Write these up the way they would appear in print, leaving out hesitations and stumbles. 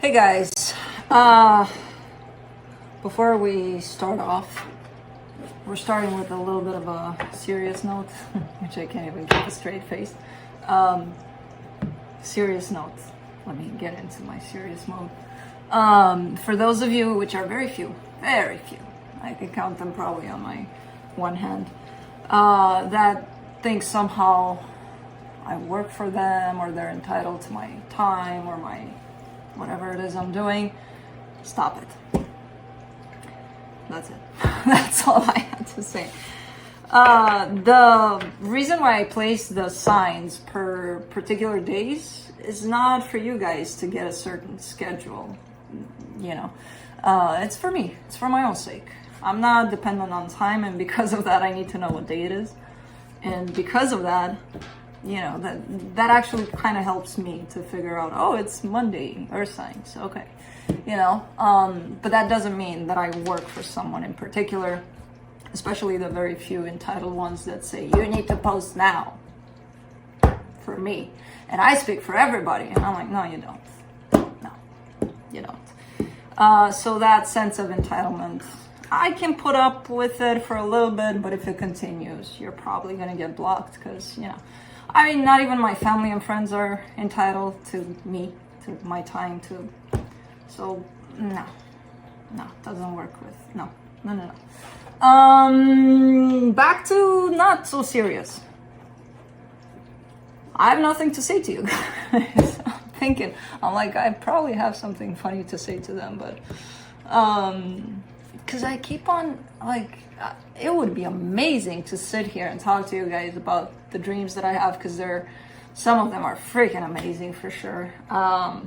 Hey guys, before we start off, we're starting with a little bit of a serious note, which I can't even keep a straight face. Serious note. Let me get into my serious mode. For those of you, which are very few, I can count them probably on my one hand, that think somehow I work for them or they're entitled to my time or my whatever it is I'm doing, stop it. That's it. That's all I had to say. The reason why I place the signs per particular days is not for you guys to get a certain schedule, you know. It's for me. It's for my own sake. I'm not dependent on time, and because of that, I need to know what day it is. And because of that, you know, that actually kind of helps me to figure out, oh, it's Monday, earth signs, okay. You know, but that doesn't mean that I work for someone in particular, especially the very few entitled ones that say, you need to post now for me. And I speak for everybody. And I'm like, no, you don't. No, you don't. So that sense of entitlement, I can put up with it for a little bit, but if it continues, you're probably going to get blocked because, you know, I mean, not even my family and friends are entitled to me, to my time, to... So, no, doesn't work with, no. Back to not so serious. I have nothing to say to you guys. I'm like, I probably have something funny to say to them, but, because I keep on, like, it would be amazing to sit here and talk to you guys about the dreams that I have, because some of them are freaking amazing for sure. I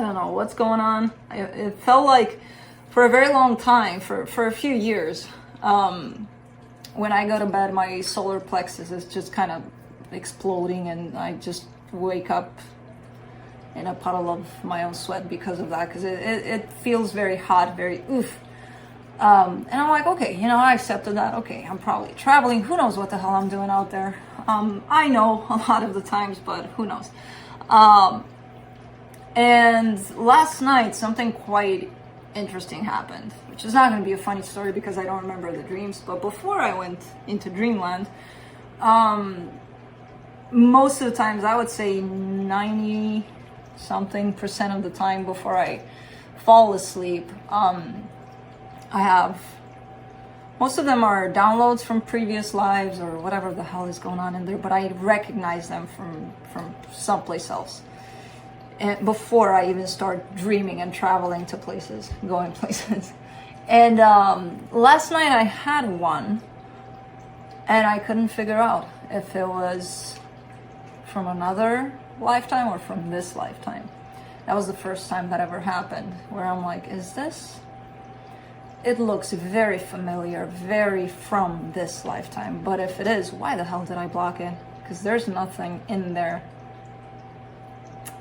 don't know what's going on. It felt like for a very long time, for a few years, when I go to bed, my solar plexus is just kind of exploding, and I just wake up in a puddle of my own sweat because of that, because it feels very hot, very oof. And I'm like, okay, you know, I accepted that. Okay, I'm probably traveling. Who knows what the hell I'm doing out there? I know a lot of the times, but who knows? And last night, something quite interesting happened, which is not going to be a funny story because I don't remember the dreams. But before I went into dreamland, most of the times, I would say 90-something% of the time before I fall asleep, I have, most of them are downloads from previous lives or whatever the hell is going on in there, but I recognize them from someplace else. And before I even start dreaming and traveling to places, going places. And last night I had one, and I couldn't figure out if it was from another lifetime or from this lifetime. That was the first time that ever happened, where I'm like, is this? It looks very familiar, very from this lifetime. But if it is, why the hell did I block it? Because there's nothing in there,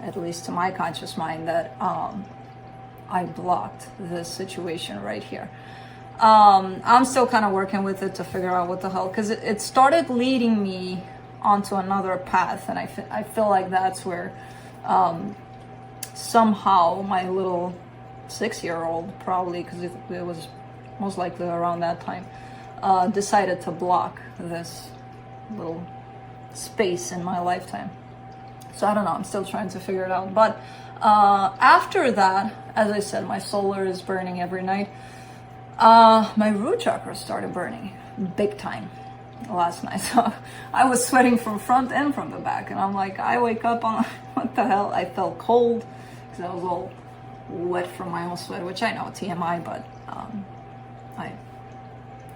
at least to my conscious mind, that I blocked this situation right here. I'm still kind of working with it to figure out what the hell, because it started leading me onto another path, and I feel like that's where somehow my little 6-year-old, probably, because it was most likely around that time, decided to block this little space in my lifetime. So I don't know, I'm still trying to figure it out. But after that, as I said, my solar is burning every night. My root chakra started burning big time last night. So I was sweating from front and from the back. And I'm like, I wake up on, what the hell? I felt cold because I was all wet from my own sweat, which I know, TMI, but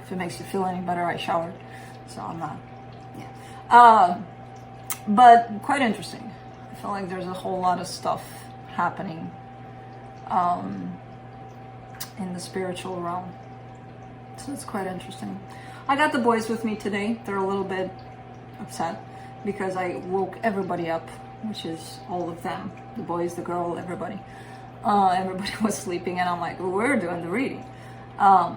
if it makes you feel any better, I showered. So I'm not, yeah. But quite interesting. I feel like there's a whole lot of stuff happening in the spiritual realm. So it's quite interesting. I got the boys with me today. They're a little bit upset because I woke everybody up, which is all of them, the boys, the girl, everybody. Everybody was sleeping, and I'm like, well, we're doing the reading. And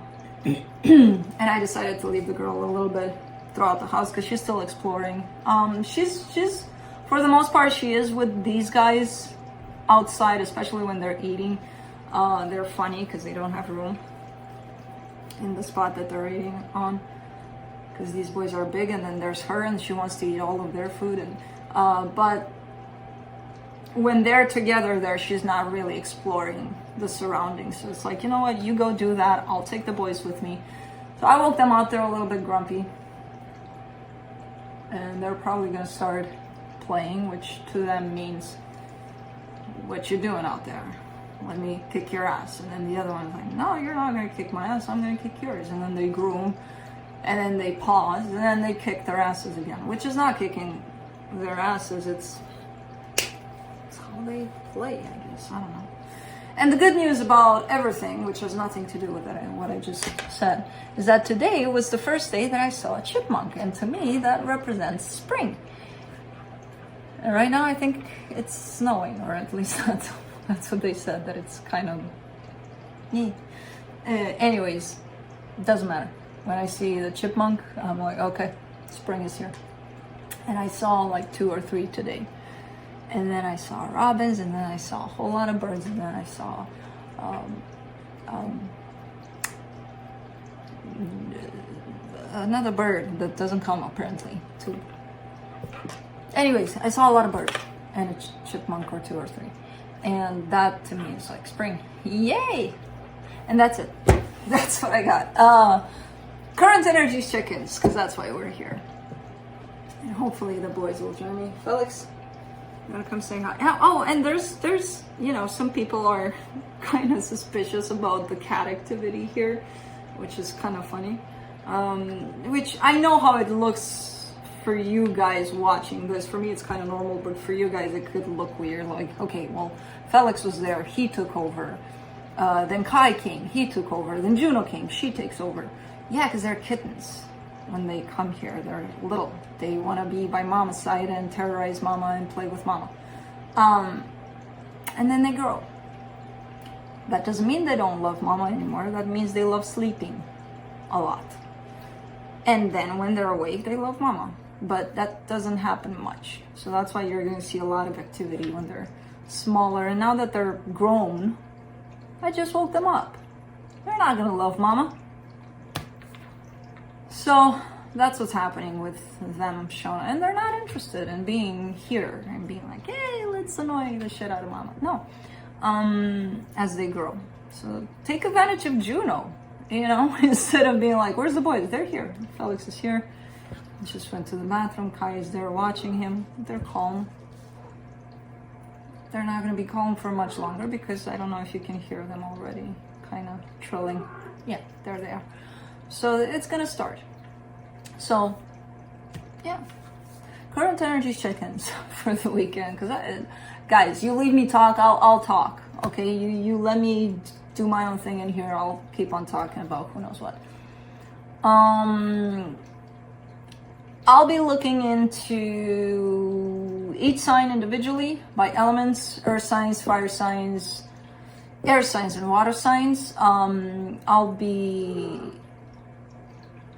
I decided to leave the girl a little bit throughout the house because she's still exploring. She's for the most part, she is with these guys outside, especially when they're eating, they're funny because they don't have room in the spot that they're eating on, because these boys are big, and then there's her, and she wants to eat all of their food. And but when they're together there, she's not really exploring the surroundings. So it's like, you know what, you go do that, I'll take the boys with me. So I woke them out there a little bit grumpy, and they're probably gonna start playing, which to them means, what you doing out there? Let me kick your ass. And then the other one's like, no, you're not gonna kick my ass, I'm gonna kick yours. And then they groom, and then they pause, and then they kick their asses again, which is not kicking their asses, it's how they play, I guess. I don't know. And the good news about everything, which has nothing to do with what I just said, is that today was the first day that I saw a chipmunk, and to me that represents spring. And right now I think it's snowing, or at least that's what they said, that it's kind of anyways, it doesn't matter. When I see the chipmunk, I'm like, okay, spring is here. And I saw like 2 or 3 today. And then I saw robins, and then I saw a whole lot of birds, and then I saw another bird that doesn't come apparently too. Anyways, I saw a lot of birds and a chipmunk or 2 or 3. And that to me is like spring. Yay! And that's it. That's what I got. Current energies check-ins, because that's why we're here. And hopefully the boys will join me. Felix, you wanna come say hi? Oh, and there's you know, some people are kind of suspicious about the cat activity here, which is kind of funny. Which I know how it looks for you guys watching this. For me, it's kind of normal, but for you guys, it could look weird. Like, okay, well, Felix was there, he took over. Then Kai came, he took over. Then Juno came, she takes over. Yeah, because they're kittens. When they come here, they're little. They want to be by mama's side and terrorize mama and play with mama. And then they grow. That doesn't mean they don't love mama anymore. That means they love sleeping a lot. And then when they're awake, they love mama. But that doesn't happen much. So that's why you're going to see a lot of activity when they're smaller. And now that they're grown, I just woke them up. They're not going to love mama. So that's what's happening with them, Shona. And they're not interested in being here and being like, hey, let's annoy the shit out of mama. No. As they grow. So take advantage of Juno, you know, instead of being like, where's the boys? They're here. Felix is here. He just went to the bathroom. Kai is there watching him. They're calm. They're not going to be calm for much longer because I don't know if you can hear them already kind of trilling. Yeah, there they are. So it's going to start. So, yeah. Current energies check-ins for the weekend. Because, guys, you leave me talk, I'll talk. Okay, you let me do my own thing in here. I'll keep on talking about who knows what. I'll be looking into each sign individually by elements: earth signs, fire signs, air signs, and water signs.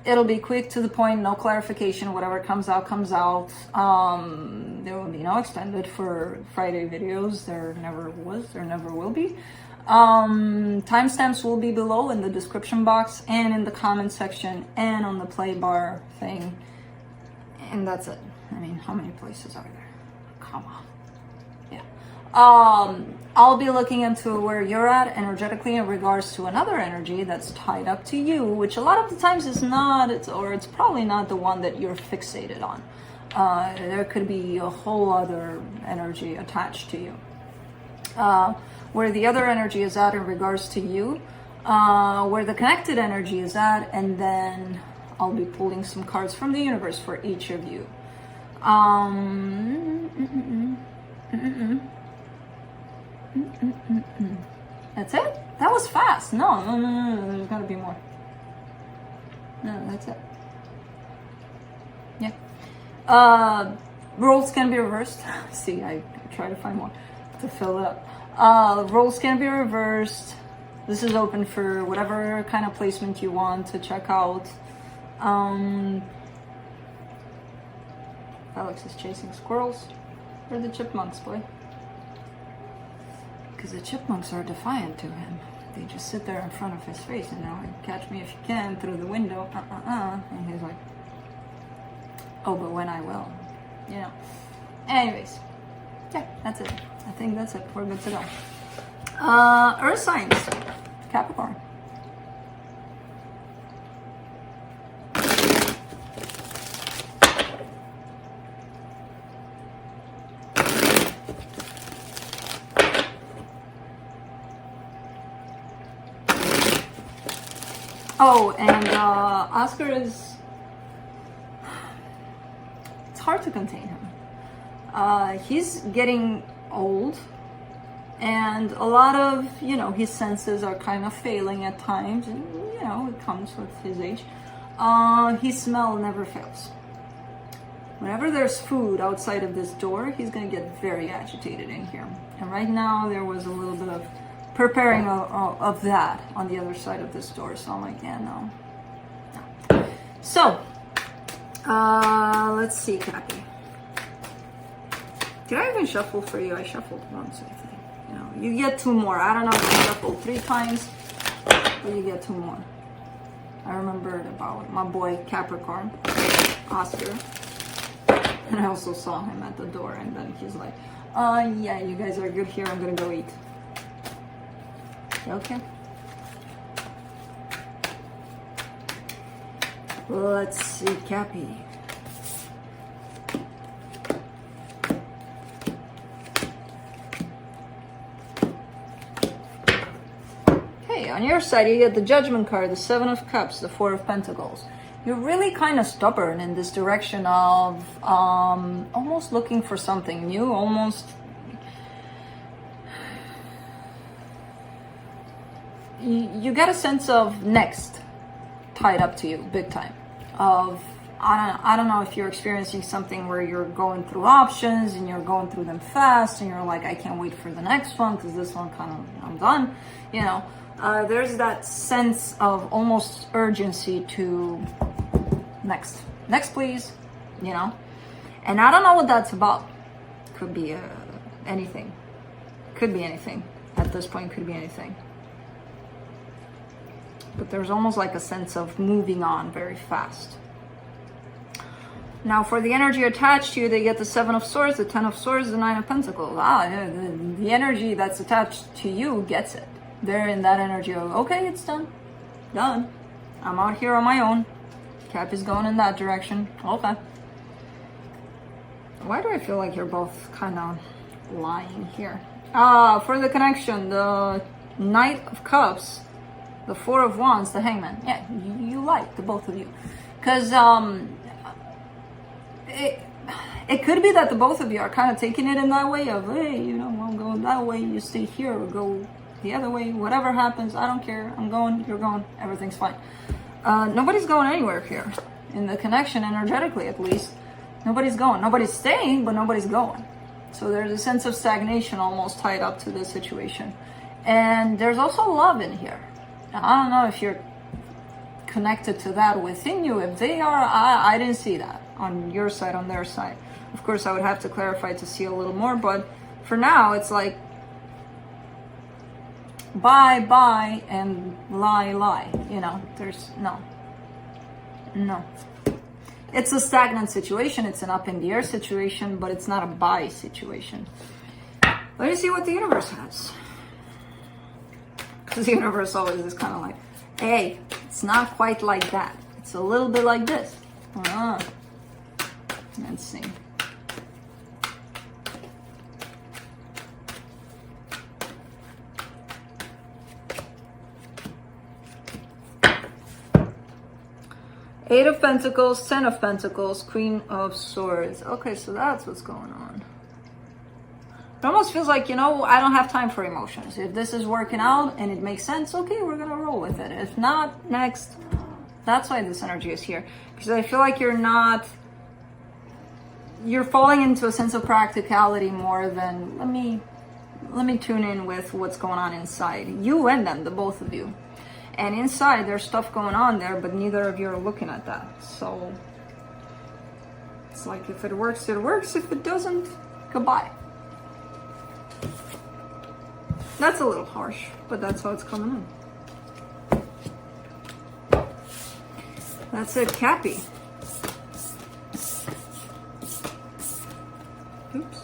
It'll be quick, to the point, no clarification. Whatever comes out, comes out. There will be no extended for Friday videos. There never was, there never will be. Timestamps will be below in the description box and in the comment section and on the play bar thing. And that's it. I mean, how many places are there? Come on. Yeah. I'll be looking into where you're at energetically in regards to another energy that's tied up to you, which a lot of the times is not, it's probably not the one that you're fixated on. There could be a whole other energy attached to you. Where the other energy is at in regards to you, where the connected energy is at, and then I'll be pulling some cards from the universe for each of you. That's it? That was fast. No, there's gotta be more. No, that's it. Yeah. Roles can be reversed. See, I try to find more to fill it up. Roles can be reversed. This is open for whatever kind of placement you want to check out. Alex is chasing squirrels. Where are the chipmunks, boy? because the chipmunks are defiant to him. They just sit there in front of his face, you know, and catch me if you can through the window. And he's like, oh, but when I will, you know. Anyways, yeah, that's it. I think that's it. We're good to go. Earth signs, Capricorn. Oh, and Oscar is, it's hard to contain him. He's getting old, and a lot of, you know, his senses are kind of failing at times, and, you know, it comes with his age. His smell never fails. Whenever there's food outside of this door, he's gonna get very agitated in here. And right now, there was a little bit of preparing of that on the other side of this door, so I'm like, yeah, no. So, let's see, Cappy. Did I even shuffle for you? I shuffled once, I think. You know, you get 2 more. I don't know if I shuffled 3 times, but you get 2 more. I remembered about my boy Capricorn, Oscar, and I also saw him at the door, and then he's like, yeah, you guys are good here. I'm gonna go eat. Okay. Let's see, Cappy. Okay, on your side, you get the Judgment card, the 7 of Cups, the 4 of Pentacles. You're really kind of stubborn in this direction of almost looking for something new, almost. You get a sense of next tied up to you big time. Of I don't know if you're experiencing something where you're going through options and you're going through them fast and you're like, I can't wait for the next one because this one kind of, I'm done, you know. There's that sense of almost urgency to next please, you know. And I don't know what that's about. Could be anything. Could be anything. At this point, could be anything. But there's almost like a sense of moving on very fast. Now, for the energy attached to you, they get the 7 of Swords, the 10 of Swords, the 9 of Pentacles. The energy that's attached to you gets it. They're in that energy of, okay, it's done. Done. I'm out here on my own. Cap is going in that direction. Okay. Why do I feel like you're both kind of lying here? For the connection, the Knight of Cups, the 4 of Wands, the Hangman. Yeah, you like the both of you. Because it could be that the both of you are kind of taking it in that way of, hey, you know, I'm going that way, you stay here, or go the other way. Whatever happens, I don't care. I'm going, you're going, everything's fine. Nobody's going anywhere here. In the connection, energetically at least, nobody's going. Nobody's staying, but nobody's going. So there's a sense of stagnation almost tied up to this situation. And there's also love in here. I don't know if you're connected to that within you. If they are, I didn't see that on your side, on their side. Of course, I would have to clarify to see a little more, but for now, it's like bye, and lie. You know, there's no. It's a stagnant situation. It's an up in the air situation, but it's not a bye situation. Let me see what the universe has. Because the universe always is kind of like, hey, it's not quite like that. It's a little bit like this. Let's see. Eight of Pentacles, 10 of Pentacles, Queen of Swords. Okay, so that's what's going on. It almost feels like, you know, I don't have time for emotions. If this is working out and it makes sense, okay, we're gonna roll with it. If not, next. That's why this energy is here. Because I feel like you're falling into a sense of practicality more than, let me tune in with what's going on inside. You and them, the both of you. And inside, there's stuff going on there, but neither of you are looking at that. So, it's like, if it works, it works. If it doesn't, goodbye. That's a little harsh, but that's how it's coming in. That's it, Cappy. Oops.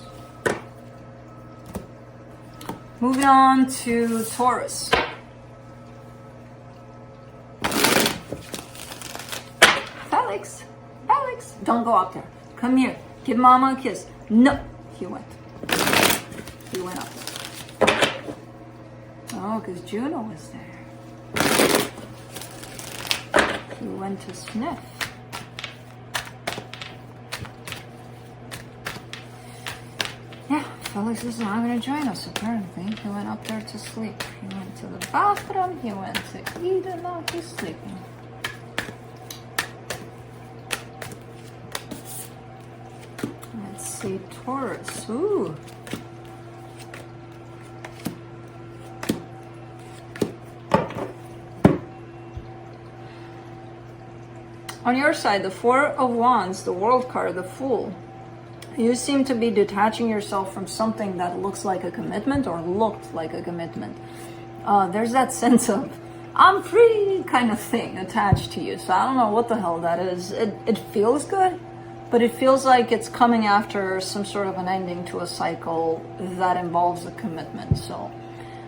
Moving on to Taurus. Felix, Felix, don't go up there. Come here. Give Mama a kiss. No, he went. He went up there. Oh, because Juno was there. He went to sniff. Yeah, Felix is not going to join us, apparently. He went up there to sleep. He went to the bathroom. He went to eat, and now he's sleeping. Let's see, Taurus. Ooh. On your side, the Four of Wands, the World card, the Fool. You seem to be detaching yourself from something that looks like a commitment or looked like a commitment. There's that sense of, I'm free kind of thing attached to you. So I don't know what the hell that is. It feels good, but it feels like it's coming after some sort of an ending to a cycle that involves a commitment. So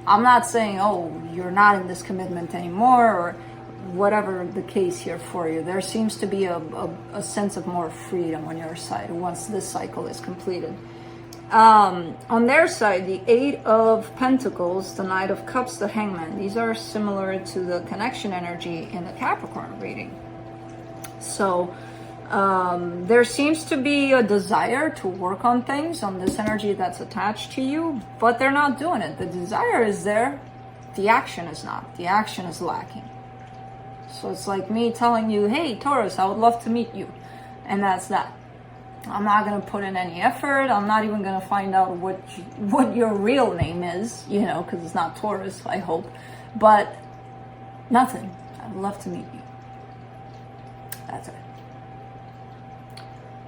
I'm not saying, oh, you're not in this commitment anymore, or whatever the case here for you. There seems to be a sense of more freedom on your side once this cycle is completed. On their side, the Eight of Pentacles, the Knight of Cups, the Hangman. These are similar to the connection energy in the Capricorn reading. So there seems to be a desire to work on things, on this energy that's attached to you, but they're not doing it. The desire is there, the action is not. The action is lacking. So it's like me telling you, hey, Taurus, I would love to meet you. And that's that. I'm not going to put in any effort. I'm not even going to find out what your real name is, you know, because it's not Taurus, I hope. But nothing. I'd love to meet you. That's it.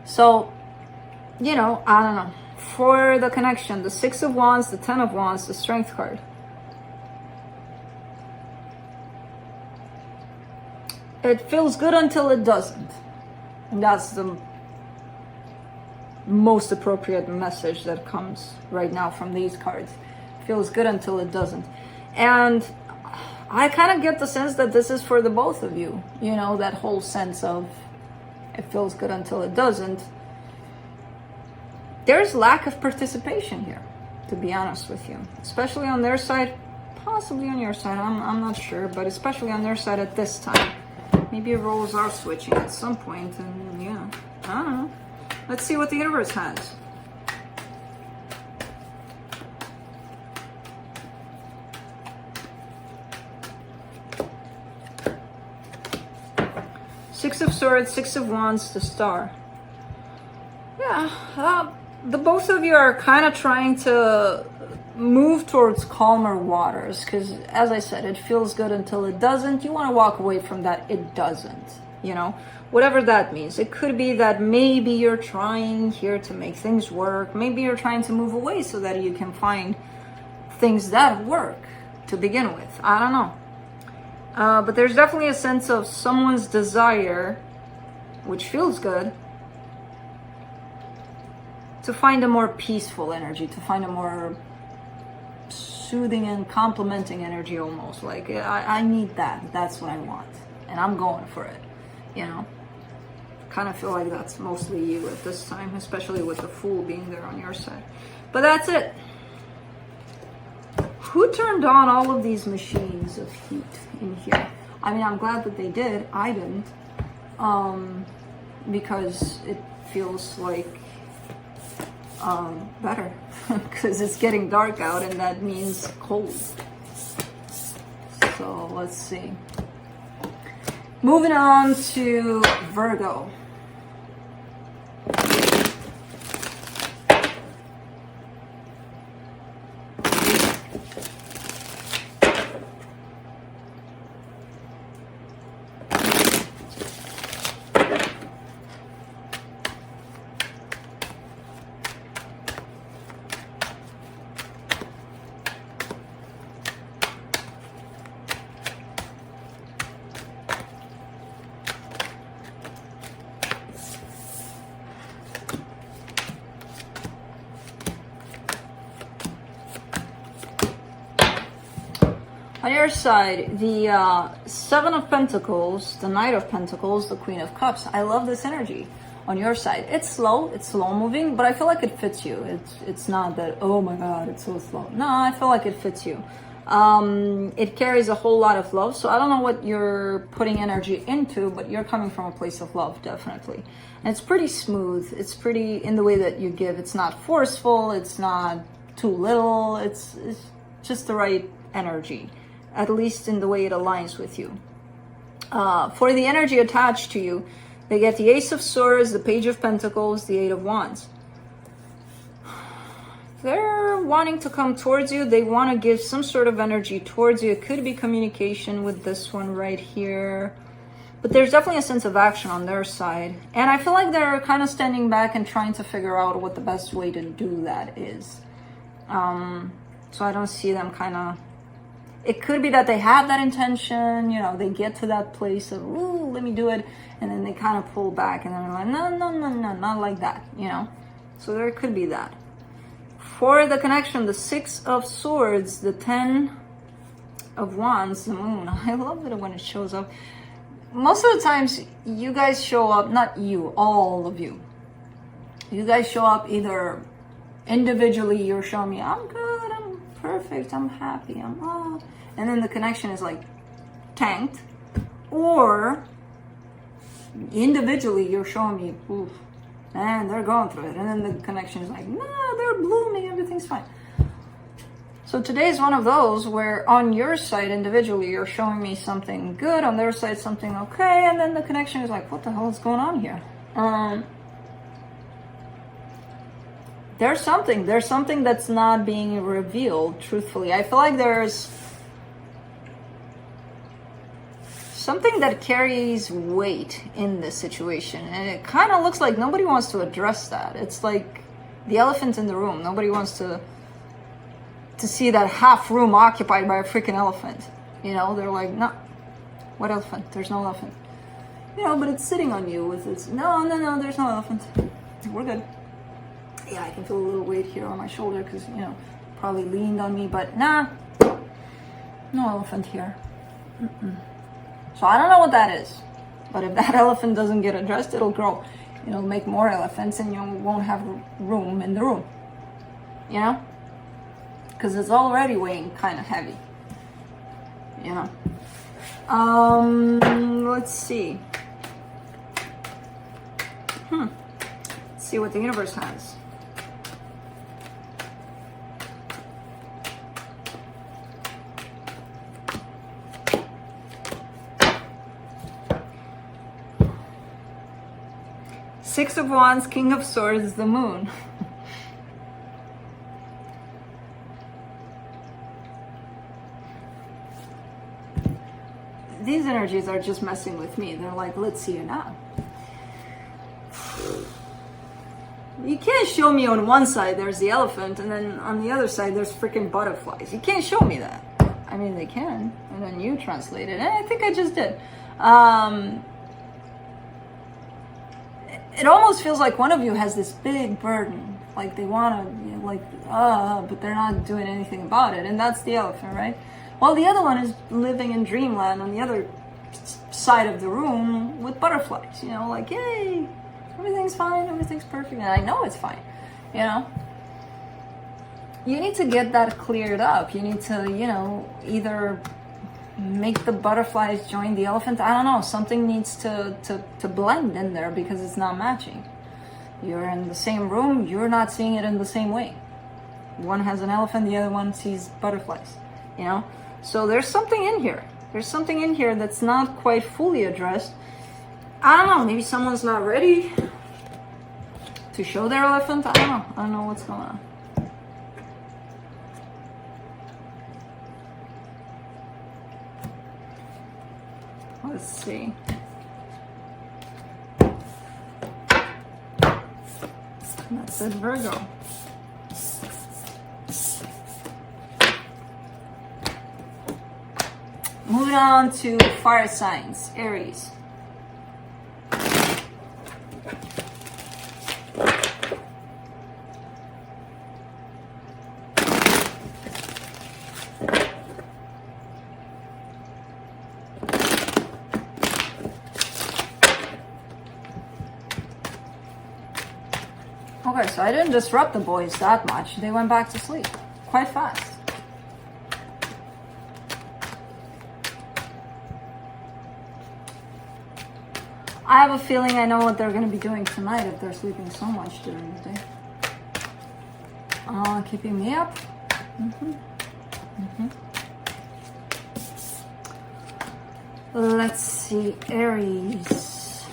So, you know, I don't know. For the connection, the Six of Wands, the Ten of Wands, the Strength card. It feels good until it doesn't. And that's the most appropriate message that comes right now from these cards. It feels good until it doesn't. And I kind of get the sense that this is for the both of you. You know, that whole sense of it feels good until it doesn't. There's lack of participation here, to be honest with you. Especially on their side, possibly on your side, I'm not sure, but especially on their side at this time. Maybe roles are switching at some point, and yeah, I don't know. Let's see what the universe has. Six of Swords, Six of Wands, the Star. Yeah, the both of you are kind of trying to move towards calmer waters, because as I said, it feels good until it doesn't. You want to walk away from that it doesn't, you know, whatever that means. It could be that maybe you're trying here to make things work. Maybe you're trying to move away so that you can find things that work to begin with. I don't know. But there's definitely a sense of someone's desire, which feels good, to find a more peaceful energy, to find a more soothing and complimenting energy almost. Like, I need that. That's what I want. And I'm going for it, you know. Kind of feel like that's mostly you at this time, especially with the Fool being there on your side. But that's it. Who turned on all of these machines of heat in here? I mean, I'm glad that they did. I didn't. Because it feels like better. Because it's getting dark out and that means cold. So let's see. Moving on to Virgo. On your side, the Seven of Pentacles, the Knight of Pentacles, the Queen of Cups. I love this energy on your side. It's slow moving, but I feel like it fits you. It's not that, oh my God, it's so slow. No, I feel like it fits you. It carries a whole lot of love. So I don't know what you're putting energy into, but you're coming from a place of love, definitely. And it's pretty smooth. It's pretty in the way that you give. It's not forceful. It's not too little. It's just the right energy, at least in the way it aligns with you. For the energy attached to you, they get the Ace of Swords, the Page of Pentacles, the Eight of Wands. They're wanting to come towards you. They want to give some sort of energy towards you. It could be communication with this one right here. But there's definitely a sense of action on their side. And I feel like they're kind of standing back and trying to figure out what the best way to do that is. So I don't see them kind of... It could be that they have that intention, you know, they get to that place of, ooh, let me do it. And then they kind of pull back and they're like, no, not like that, you know. So there could be that. For the connection, the Six of Swords, the Ten of Wands, the Moon. I love it when it shows up. Most of the times, you guys show up, not you, all of you. You guys show up either individually, you're showing me, I'm good, I'm perfect, I'm happy, I'm all. And then the connection is like tanked. Or individually, you're showing me, oof, and they're going through it. And then the connection is like, no, they're blooming, everything's fine. So today is one of those where on your side, individually, you're showing me something good, on their side, something okay, and then the connection is like, what the hell is going on here? There's something that's not being revealed, truthfully. I feel like there's something that carries weight in this situation, and it kind of looks like nobody wants to address that. It's like the elephant in the room. Nobody wants to see that half room occupied by a freaking elephant. You know, they're like, no, what elephant? There's no elephant. You know, but it's sitting on you with its, no, there's no elephant. We're good. Yeah, I can feel a little weight here on my shoulder because, you know, probably leaned on me, but nah, no elephant here. So I don't know what that is, but if that elephant doesn't get addressed, it'll grow. It'll make more elephants and you won't have room in the room, you know? Because it's already weighing kind of heavy, you know? Let's see. Let's see what the universe has. Six of Wands, King of Swords, the Moon. These energies are just messing with me. They're like, let's see you now. You can't show me on one side there's the elephant and then on the other side there's freaking butterflies. You can't show me that. I mean, they can. And then you translate it. And I think I just did. It almost feels like one of you has this big burden. Like they want to, you know, but they're not doing anything about it. And that's the elephant, right? Well, the other one is living in dreamland on the other side of the room with butterflies, you know, like, yay, everything's fine, everything's perfect. And I know it's fine, you know. You need to get that cleared up. You need to, you know, either make the butterflies join the elephant. I don't know. Something needs to blend in there because it's not matching. You're in the same room. You're not seeing it in the same way. One has an elephant. The other one sees butterflies, you know. So there's something in here. There's something in here that's not quite fully addressed. I don't know. Maybe someone's not ready to show their elephant. I don't know. I don't know what's going on. Let's see. That's it, Virgo. Moving on to fire signs, Aries. Okay, so I didn't disrupt the boys that much. They went back to sleep quite fast. I have a feeling I know what they're going to be doing tonight if they're sleeping so much during the day. Keeping me up. Let's see, Aries.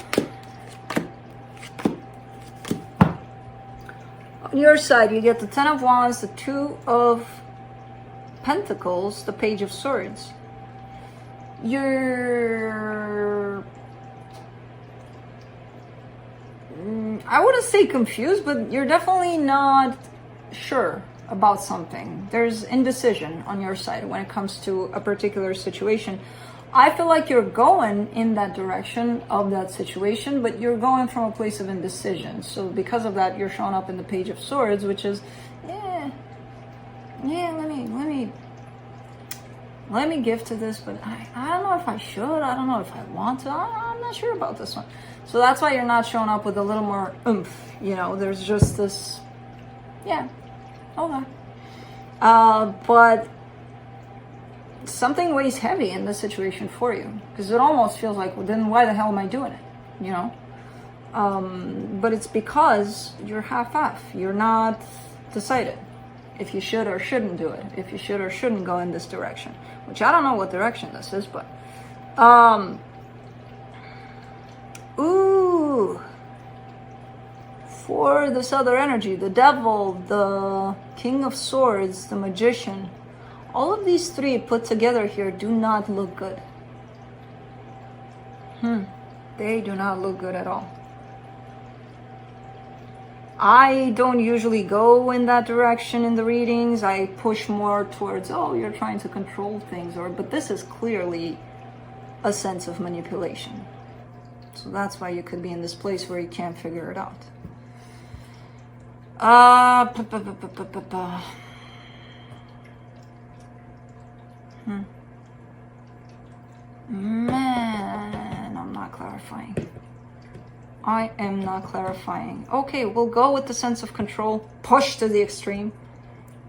On your side, you get the Ten of Wands, the Two of Pentacles, the Page of Swords. You're... I wouldn't say confused, but you're definitely not sure about something. There's indecision on your side when it comes to a particular situation. I feel like you're going in that direction of that situation, but you're going from a place of indecision. So because of that, you're showing up in the Page of Swords, which is, let me give to this, but I don't know if I should. I don't know if I want to. I'm not sure about this one. So that's why you're not showing up with a little more oomph. You know, there's just this, okay. But something weighs heavy in this situation for you, because it almost feels like, well, then why the hell am I doing it? You know? But it's because you're half-half. You're not decided if you should or shouldn't do it, if you should or shouldn't go in this direction, which I don't know what direction this is, but for this other energy, the Devil, the King of Swords, the Magician, all of these three put together here do not look good. They do not look good at all. I don't usually go in that direction in the readings. I push more towards, oh, you're trying to control things, but this is clearly a sense of manipulation. So that's why you could be in this place where you can't figure it out. Man, I'm not clarifying. I am not clarifying. Okay, we'll go with the sense of control, push to the extreme.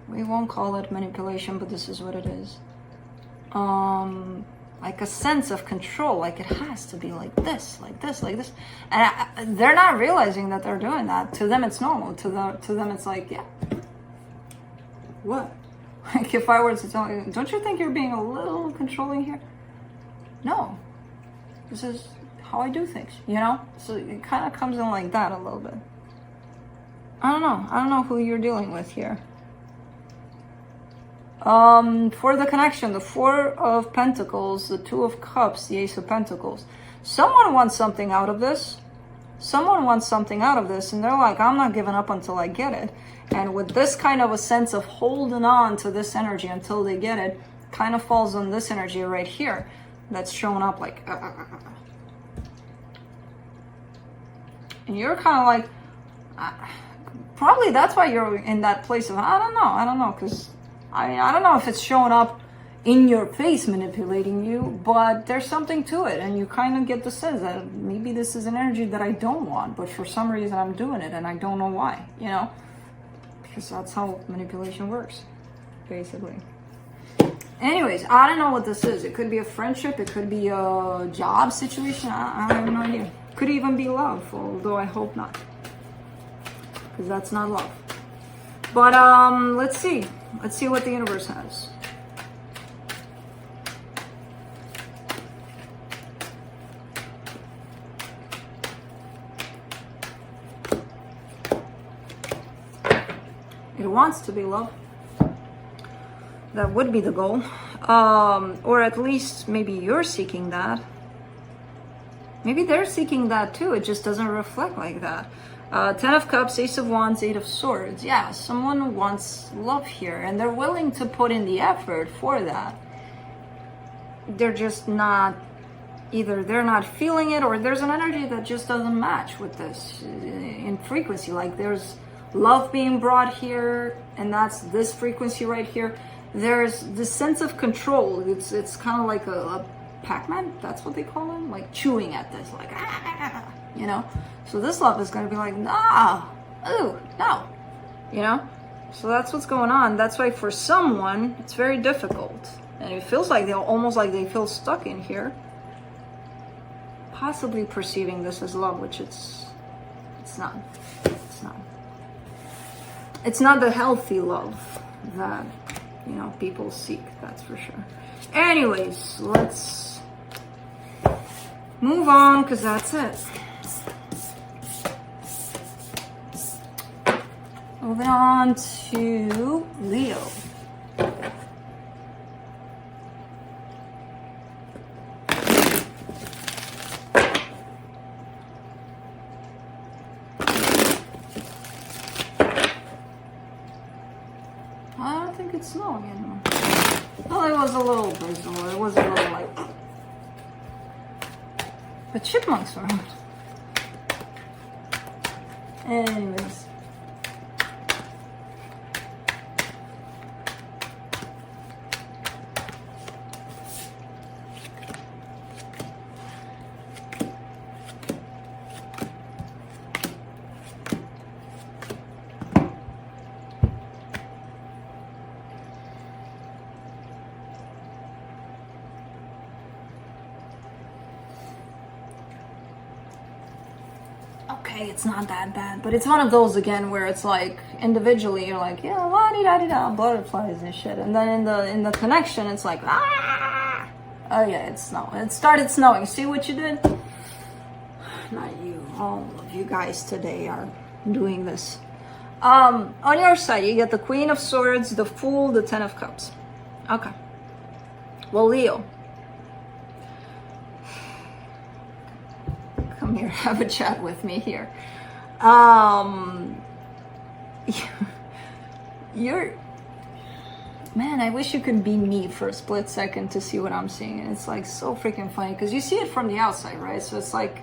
We won't call it manipulation, but this is what it is. Like a sense of control, like it has to be like this, like this, like this. And they're not realizing that they're doing that. To them, it's normal. To them, it's like, yeah. What? Like if I were to tell you, don't you think you're being a little controlling here? No. This is how I do things, you know? So it kind of comes in like that a little bit. I don't know who you're dealing with here. For the connection, the Four of Pentacles, the Two of Cups, the Ace of Pentacles. Someone wants something out of this. Someone wants something out of this, and they're like, I'm not giving up until I get it. And with this kind of a sense of holding on to this energy until they get it, kind of falls on this energy right here that's showing up like, And you're kind of like, probably that's why you're in that place of, I don't know, because I don't know if it's showing up in your face manipulating you, but there's something to it, and you kind of get the sense that maybe this is an energy that I don't want, but for some reason I'm doing it, and I don't know why, you know? Because that's how manipulation works, basically. Anyways, I don't know what this is. It could be a friendship, it could be a job situation, I have no idea. Could even be love, although I hope not, because that's not love. But let's see what the universe has. It wants to be love. That would be the goal, or at least maybe you're seeking that. Maybe they're seeking that too. It just doesn't reflect like that. Ten of Cups, Ace of Wands, Eight of Swords. Yeah, someone wants love here, and they're willing to put in the effort for that. They're just not, either they're not feeling it, or there's an energy that just doesn't match with this in frequency. Like there's love being brought here, and that's this frequency right here. There's this sense of control. It's kind of like a Pac-Man, that's what they call him, like chewing at this, like, you know? So this love is going to be like, nah, ooh, no, you know? So that's what's going on. That's why for someone, it's very difficult. And it feels like they're almost like they feel stuck in here. Possibly perceiving this as love, which it's not. It's not. It's not the healthy love that, you know, people seek, that's for sure. Anyways, let's move on, because that's it. Moving on to Leo. I don't think it's snowing anymore. Well, it was a little drizzle. It was a little like... The chipmunks were around. Anyways. Okay, it's not that bad, but it's one of those again where it's like individually you're like, yeah, la-di-da-di-da, butterflies and shit, and then in the connection it's like, ah, oh yeah, it's snowing. It started snowing. See what you did? Not you. All of you guys today are doing this. On your side, you get the Queen of Swords, the Fool, the Ten of Cups. Okay. Well, Leo, come here, have a chat with me here. You're, man, I wish you could be me for a split second to see what I'm seeing. And it's like so freaking funny because you see it from the outside, right? So it's like,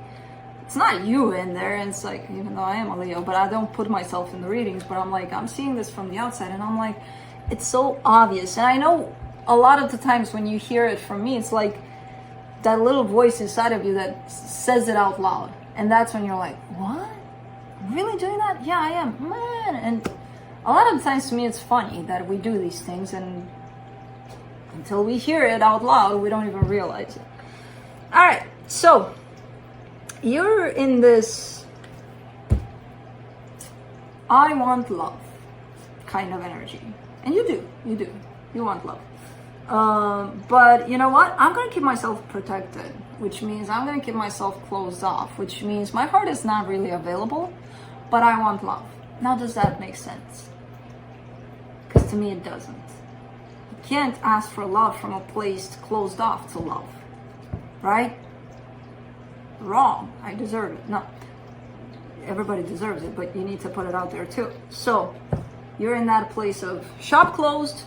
it's not you in there. And it's like, even though I am a Leo, but I don't put myself in the readings, but I'm like, I'm seeing this from the outside and I'm like, it's so obvious. And I know a lot of the times when you hear it from me, it's like that little voice inside of you that says it out loud. And that's when you're like, what? I'm really doing that? Yeah, I am. Man. And a lot of times to me, it's funny that we do these things and until we hear it out loud, we don't even realize it. All right. So you're in this I want love kind of energy. And you do. You want love. But you know what? I'm going to keep myself protected, which means I'm going to keep myself closed off, which means my heart is not really available, but I want love. Now, does that make sense? Because to me, it doesn't. You can't ask for love from a place closed off to love, right? Wrong. I deserve it. No, everybody deserves it, but you need to put it out there too. So you're in that place of shop closed,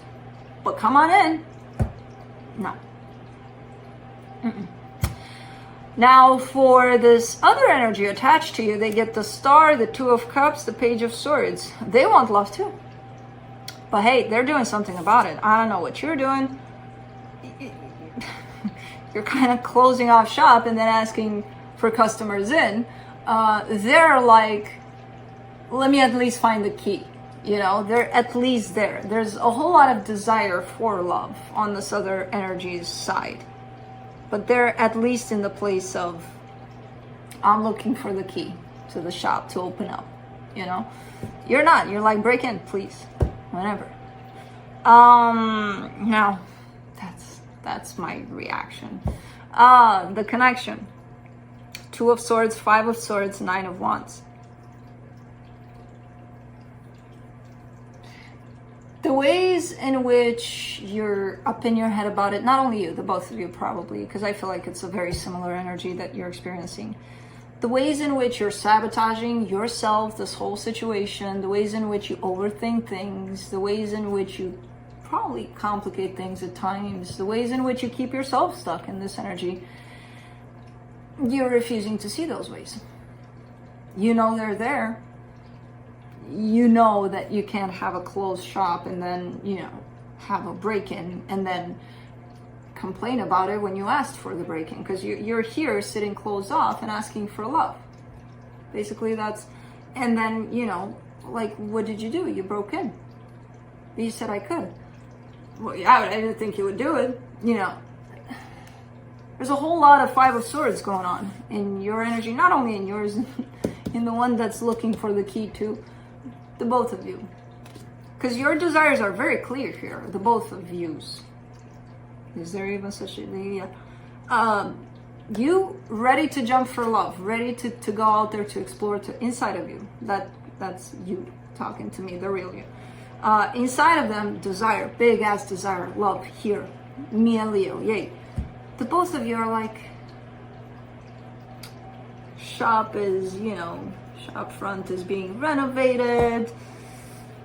but come on in. No. Mm-mm. Now for this other energy attached to you, they get the Star, the Two of Cups, the Page of Swords. They want love too. But hey, they're doing something about it. I don't know what you're doing. You're kind of closing off shop and then asking for customers in. They're like, let me at least find the key. You know, they're at least there. There's a whole lot of desire for love on this other energy's side. But they're at least in the place of, I'm looking for the key to the shop to open up, you know? You're not. You're like, break in, please. Whenever. Now, that's my reaction. The connection. Two of Swords, Five of Swords, Nine of Wands. The ways in which you're up in your head about it, not only you, the both of you probably, because I feel like it's a very similar energy that you're experiencing. The ways in which you're sabotaging yourself, this whole situation, the ways in which you overthink things, the ways in which you probably complicate things at times, the ways in which you keep yourself stuck in this energy, you're refusing to see those ways. You know they're there. You know that you can't have a closed shop and then, you know, have a break-in and then complain about it when you asked for the break-in, because you're here sitting closed off and asking for love. Basically that's, and then, you know, like, what did you do? You broke in. You said I could. Well, yeah, I didn't think you would do it. You know, there's a whole lot of Five of Swords going on in your energy, not only in yours, in the one that's looking for the key to the both of you. Because your desires are very clear here, the both of yous. Is there even such a thing? Yeah. You ready to jump for love, ready to go out there to explore to inside of you. That's you talking to me, the real you. Inside of them, desire, big ass desire, love here. Me and Leo, yay. The both of you are like, shop is, you know, shop front is being renovated.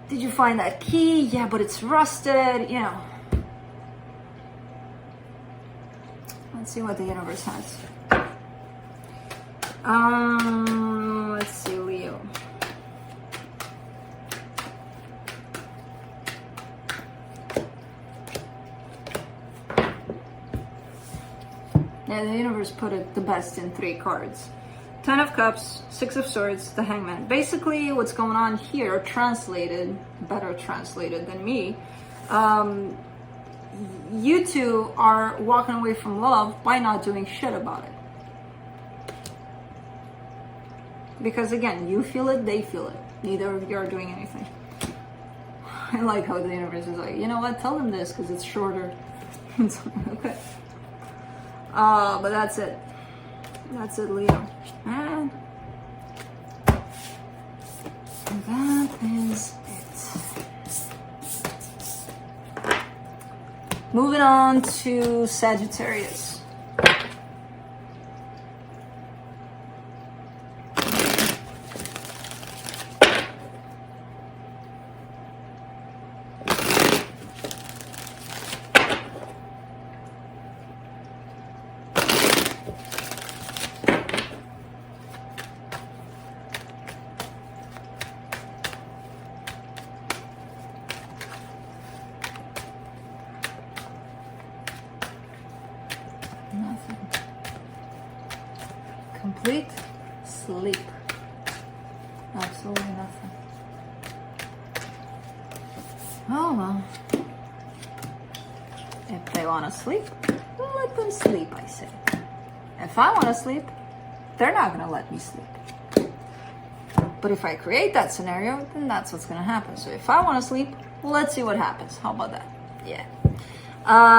Did you find that key? Yeah, but it's rusted, you know. Let's see what the universe has. Let's see, Leo. Yeah, the universe put it the best in 3 cards. 10 of Cups, 6 of Swords, the Hangman. Basically, what's going on here, translated, better translated than me, you two are walking away from love by not doing shit about it. Because again, you feel it, they feel it. Neither of you are doing anything. I like how the universe is like, you know what, tell them this because it's shorter. Okay. But that's it. That's it, Leo. And that is it. Moving on to Sagittarius. Nothing. Complete sleep. Absolutely nothing. Oh well. If they want to sleep, let them sleep, I say. If I want to sleep, they're not going to let me sleep. But if I create that scenario, then that's what's going to happen. So if I want to sleep, let's see what happens. How about that? Yeah.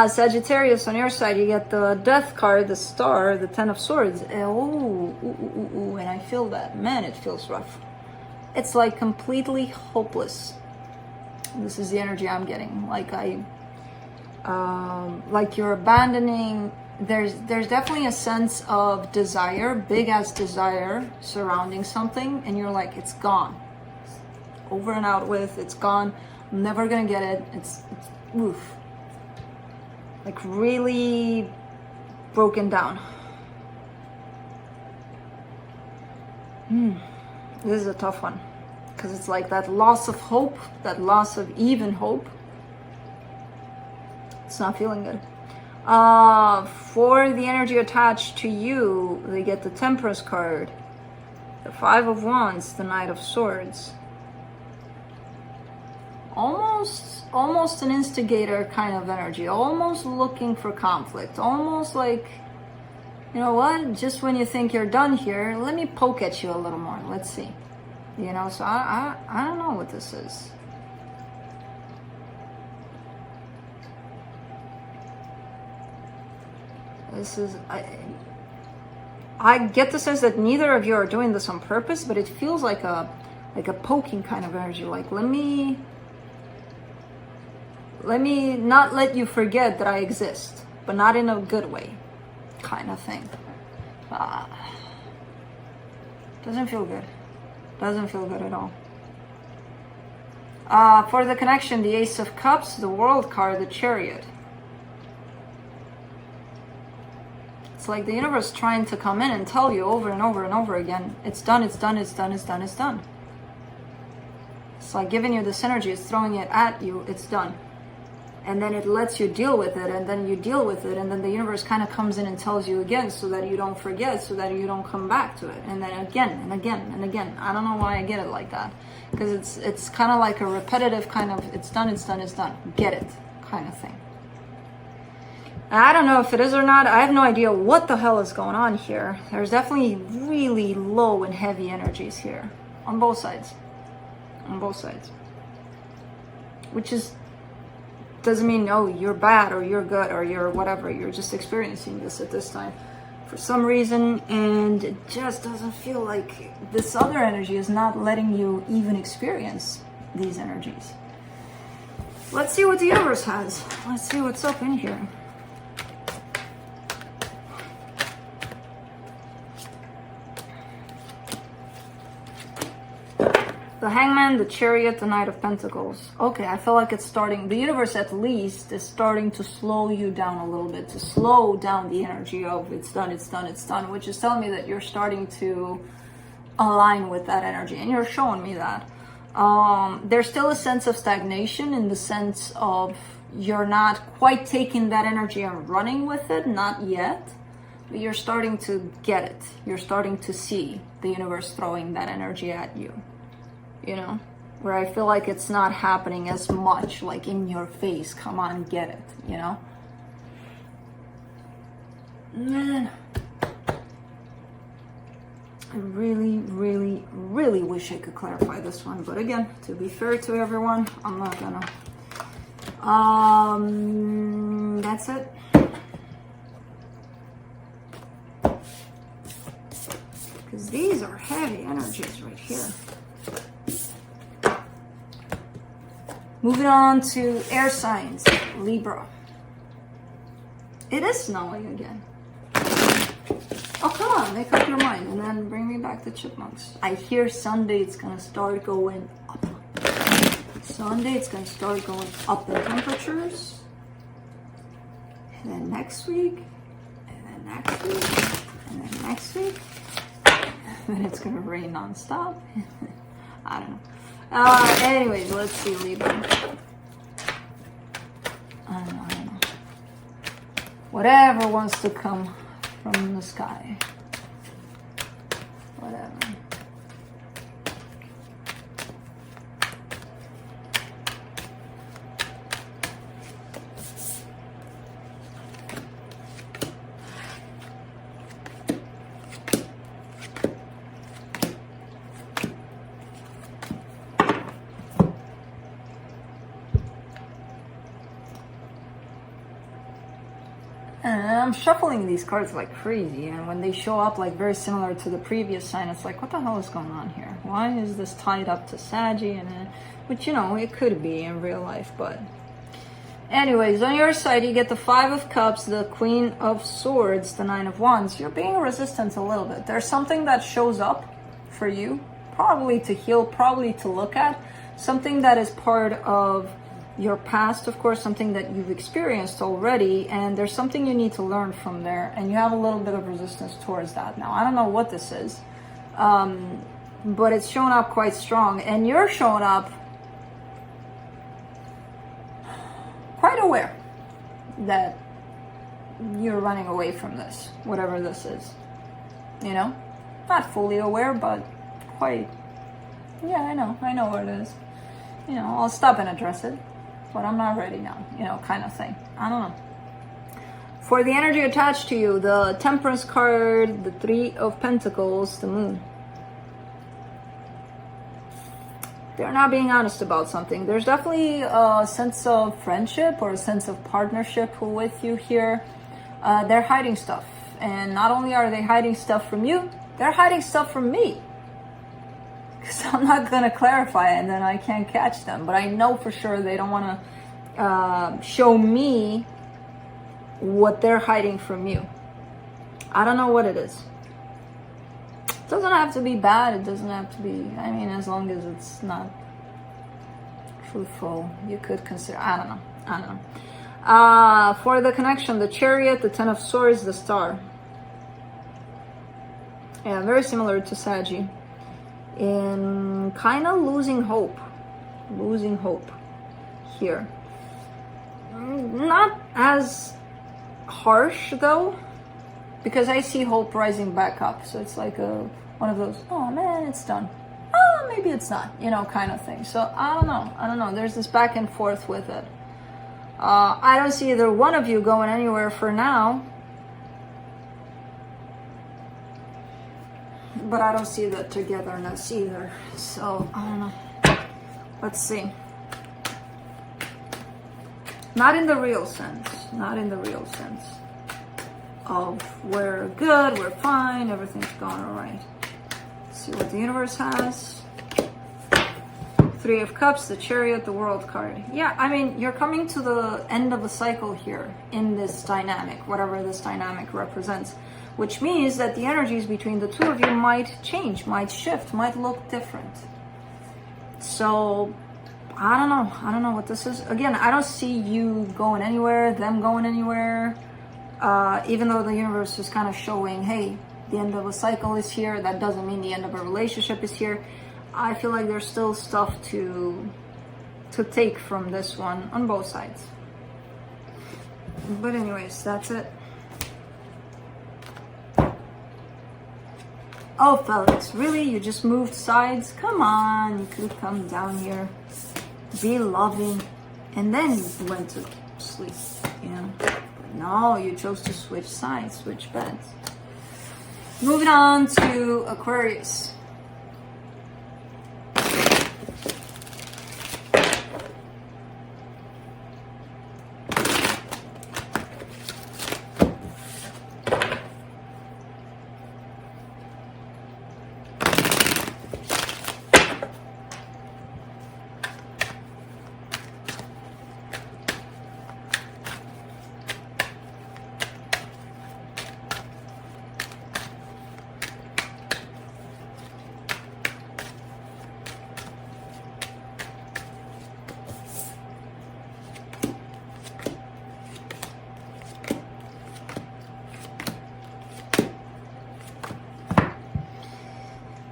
Sagittarius, on your side, you get the Death card, the Star, the 10 of Swords. And I feel that. Man, it feels rough. It's like completely hopeless. This is the energy I'm getting. Like like you're abandoning. There's definitely a sense of desire, big ass desire surrounding something, and you're like, it's gone. It's over and out with. It's gone. I'm never gonna get it. It's oof. Like really broken down. This is a tough one because it's like that loss of hope, that loss of even hope. It's not feeling good. For the energy attached to you, they get the Temperance card, the 5 of Wands, the Knight of Swords. Almost an instigator kind of energy, almost looking for conflict, almost like, you know what, just when you think you're done here, let me poke at you a little more, let's see. You know, so I don't know what this is. This is, I get the sense that neither of you are doing this on purpose, but it feels like a poking kind of energy, like let me not let you forget that I exist, but not in a good way, kind of thing. Doesn't feel good. Doesn't feel good at all. For the connection, the Ace of Cups, the World card, the Chariot. It's like the universe trying to come in and tell you over and over and over again, it's done, it's done, it's done, it's done, it's done. It's like giving you this energy, it's throwing it at you, it's done. and then it lets you deal with it, and then you deal with it, and then the universe kind of comes in and tells you again so that you don't forget, so that you don't come back to it, and then again and again and again. I don't know why I get it like that, because it's kind of like a repetitive kind of, it's done, get it kind of thing. I don't know if it is or not. I have no idea what the hell is going on here. There's definitely really low and heavy energies here on both sides. On both sides. Which is, doesn't mean, no, you're bad or you're good or you're whatever. You're just experiencing this at this time for some reason, and it just doesn't feel like this other energy is not letting you even experience these energies. Let's see what the universe has. Let's see what's up in here. The Hangman, the Chariot, the Knight of Pentacles. Okay, I feel like it's starting, the universe at least is starting to slow you down a little bit, to slow down the energy of it's done, which is telling me that you're starting to align with that energy, and you're showing me that. There's still a sense of stagnation, in the sense of you're not quite taking that energy and running with it, not yet, but you're starting to get it. You're starting to see the universe throwing that energy at you. You know, where I feel like it's not happening as much, like in your face, come on, get it, you know? Man, I really, really, really wish I could clarify this one, but again, to be fair to everyone, I'm not gonna. That's it. Because these are heavy energies right here. Moving on to air signs, Libra. It is snowing again. Oh, come on, make up your mind and then bring me back to chipmunks. I hear Sunday it's gonna start going up. Sunday it's gonna start going up in temperatures. And then next week, and then next week, and then next week. And then it's gonna rain nonstop. I don't know. Anyways, let's see, Libra. I don't know. Whatever wants to come from the sky. Whatever. And I'm shuffling these cards like crazy, and when they show up like very similar to the previous sign, it's like, what the hell is going on here? Why is this tied up to Saggy? And which, you know, it could be in real life, but anyways, on your side you get the Five of Cups, the Queen of Swords, the Nine of Wands. You're being resistant a little bit. There's something that shows up for you, probably to heal, probably to look at, something that is part of your past, of course, something that you've experienced already, and there's something you need to learn from there, and you have a little bit of resistance towards that. Now, I don't know what this is, but it's showing up quite strong, and you're showing up quite aware that you're running away from this, whatever this is, you know? Not fully aware, but quite, yeah, I know what it is. You know, I'll stop and address it, but I'm not ready now, you know, kind of thing. I don't know. For the energy attached to you, the Temperance card, the Three of Pentacles, the Moon. They're not being honest about something. There's definitely a sense of friendship or a sense of partnership with you here. They're hiding stuff. And not only are they hiding stuff from you, they're hiding stuff from me. Because I'm not going to clarify it and then I can't catch them. But I know for sure they don't want to show me what they're hiding from you. I don't know what it is. It doesn't have to be bad. It doesn't have to be, I mean, as long as it's not truthful, you could consider, I don't know. For the connection, the Chariot, the Ten of Swords, the Star. Yeah, very similar to Saggy. In kind of losing hope here. Not as harsh though, because I see hope rising back up. So it's like one of those, oh man, it's done. Oh, maybe it's not, you know, kind of thing. So I don't know. There's this back and forth with it. I don't see either one of you going anywhere for now. But I don't see the togetherness either. So I don't know. Let's see. Not in the real sense. Not in the real sense of we're good, we're fine, everything's going all right. Let's see what the universe has. Three of Cups, the Chariot, the World card. Yeah, I mean, you're coming to the end of a cycle here in this dynamic, whatever this dynamic represents, which means that the energies between the two of you might change, might shift, might look different. So I don't know what this is. Again, I don't see you going anywhere, them going anywhere. Even though the universe is kind of showing, hey, the end of a cycle is here, that doesn't mean the end of a relationship is here. I feel like there's still stuff to take from this one on both sides. But anyways, that's it. Oh, Felix, really? You just moved sides? Come on, you could come down here, be loving, and then you went to sleep, you know? No, you chose to switch sides, switch beds. Moving on to Aquarius.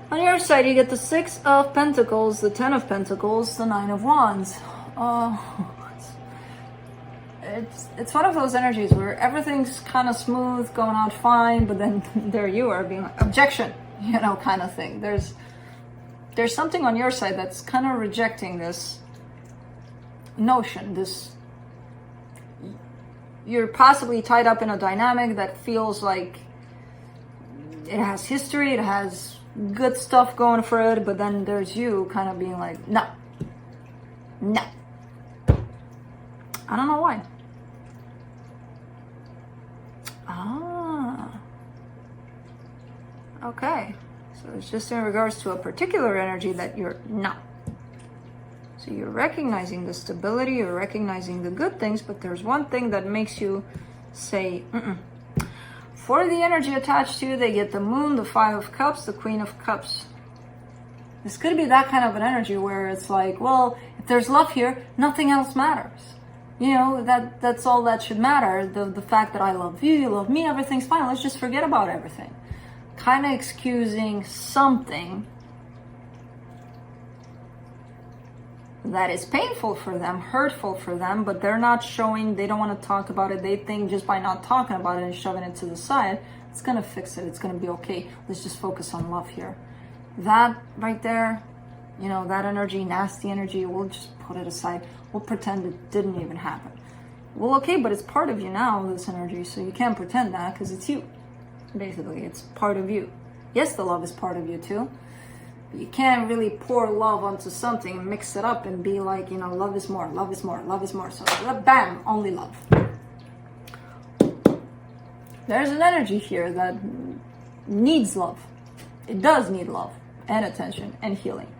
On your side, you get the Six of Pentacles, the Ten of Pentacles, the Nine of Wands. It's one of those energies where everything's kind of smooth, going out fine, but then there you are being like, objection, you know, kind of thing. There's something on your side that's kind of rejecting this notion, this, you're possibly tied up in a dynamic that feels like it has history, it has good stuff going for it, but then there's you kind of being like, no. I don't know why. Okay. So it's just in regards to a particular energy that you're not. So you're recognizing the stability, you're recognizing the good things, but there's one thing that makes you say, For the energy attached to you, they get the Moon, the Five of Cups, the Queen of Cups. This could be that kind of an energy where it's like, well, if there's love here, nothing else matters. You know, that's all that should matter. The fact that I love you, you love me, everything's fine. Let's just forget about everything. Kind of excusing something that is painful for them, hurtful for them, but they're not showing, they don't want to talk about it. They think just by not talking about it and shoving it to the side, it's going to fix it. It's going to be okay. Let's just focus on love here. That right there, you know, that energy, nasty energy, we'll just put it aside. We'll pretend it didn't even happen. Well, okay, but it's part of you now, this energy, so you can't pretend that because it's you. Basically, it's part of you. Yes, the love is part of you too. But you can't really pour love onto something and mix it up and be like, you know, love is more, love is more, love is more. So bam, only love. There's an energy here that needs love. It does need love and attention and healing.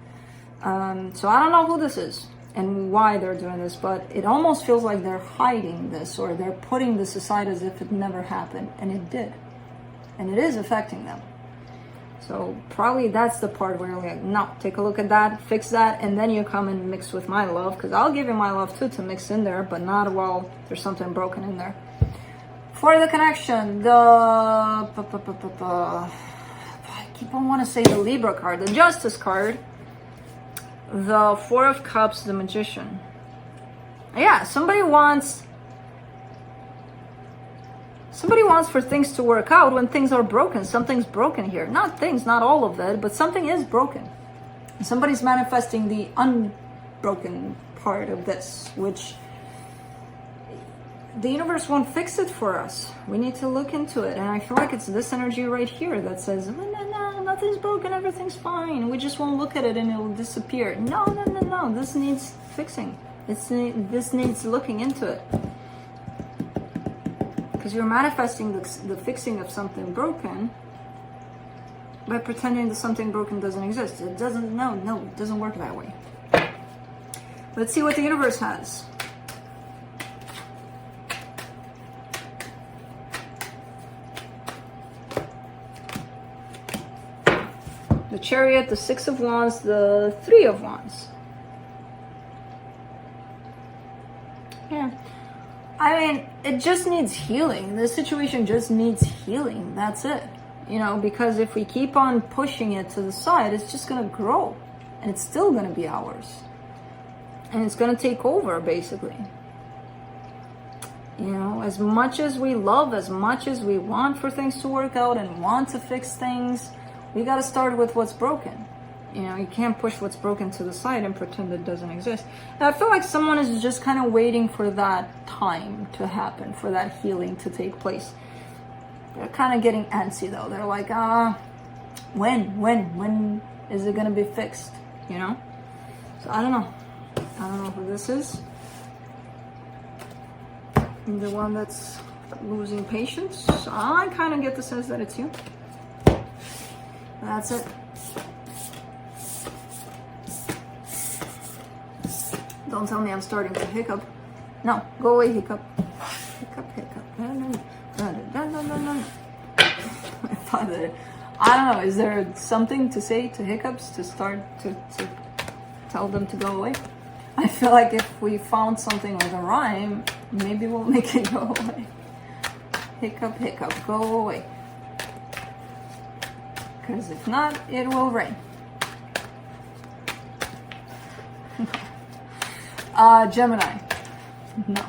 So I don't know who this is and why they're doing this, but it almost feels like they're hiding this or they're putting this aside as if it never happened, and it did. And it is affecting them. So probably that's the part where you're like, no, take a look at that, fix that, and then you come and mix with my love, because I'll give you my love too to mix in there, but not while there's something broken in there. For the connection, I keep on want to say the Libra card, the Justice card, the Four of Cups, the Magician. Yeah, somebody wants Somebody wants for things to work out when things are broken. Something's broken here. Not things, not all of it, but something is broken. Somebody's manifesting the unbroken part of this, which the universe won't fix it for us. We need to look into it. And I feel like it's this energy right here that says, no, nothing's broken, everything's fine. We just won't look at it and it will disappear. No, this needs fixing. This needs looking into it. Because you're manifesting the fixing of something broken by pretending that something broken doesn't exist. It doesn't, no, it doesn't work that way. Let's see what the universe has. The Chariot, the Six of Wands, the Three of Wands. Yeah. I mean, it just needs healing. The situation just needs healing. That's it. You know, because if we keep on pushing it to the side, it's just going to grow. And it's still going to be ours. And it's going to take over, basically. You know, as much as we love, as much as we want for things to work out and want to fix things, we got to start with what's broken. You know, you can't push what's broken to the side and pretend it doesn't exist. And I feel like someone is just kind of waiting for that time to happen, for that healing to take place. They're kind of getting antsy though. They're like, when is it going to be fixed? You know? So I don't know. I don't know who this is. The one that's losing patience. I kind of get the sense that it's you. That's it. Don't tell me I'm starting to hiccup. No, go away, hiccup. Hiccup. No. I thought that, I don't know, is there something to say to hiccups to start to tell them to go away? I feel like if we found something with a rhyme, maybe we'll make it go away. Hiccup, go away. Because if not, it will rain. Gemini. No,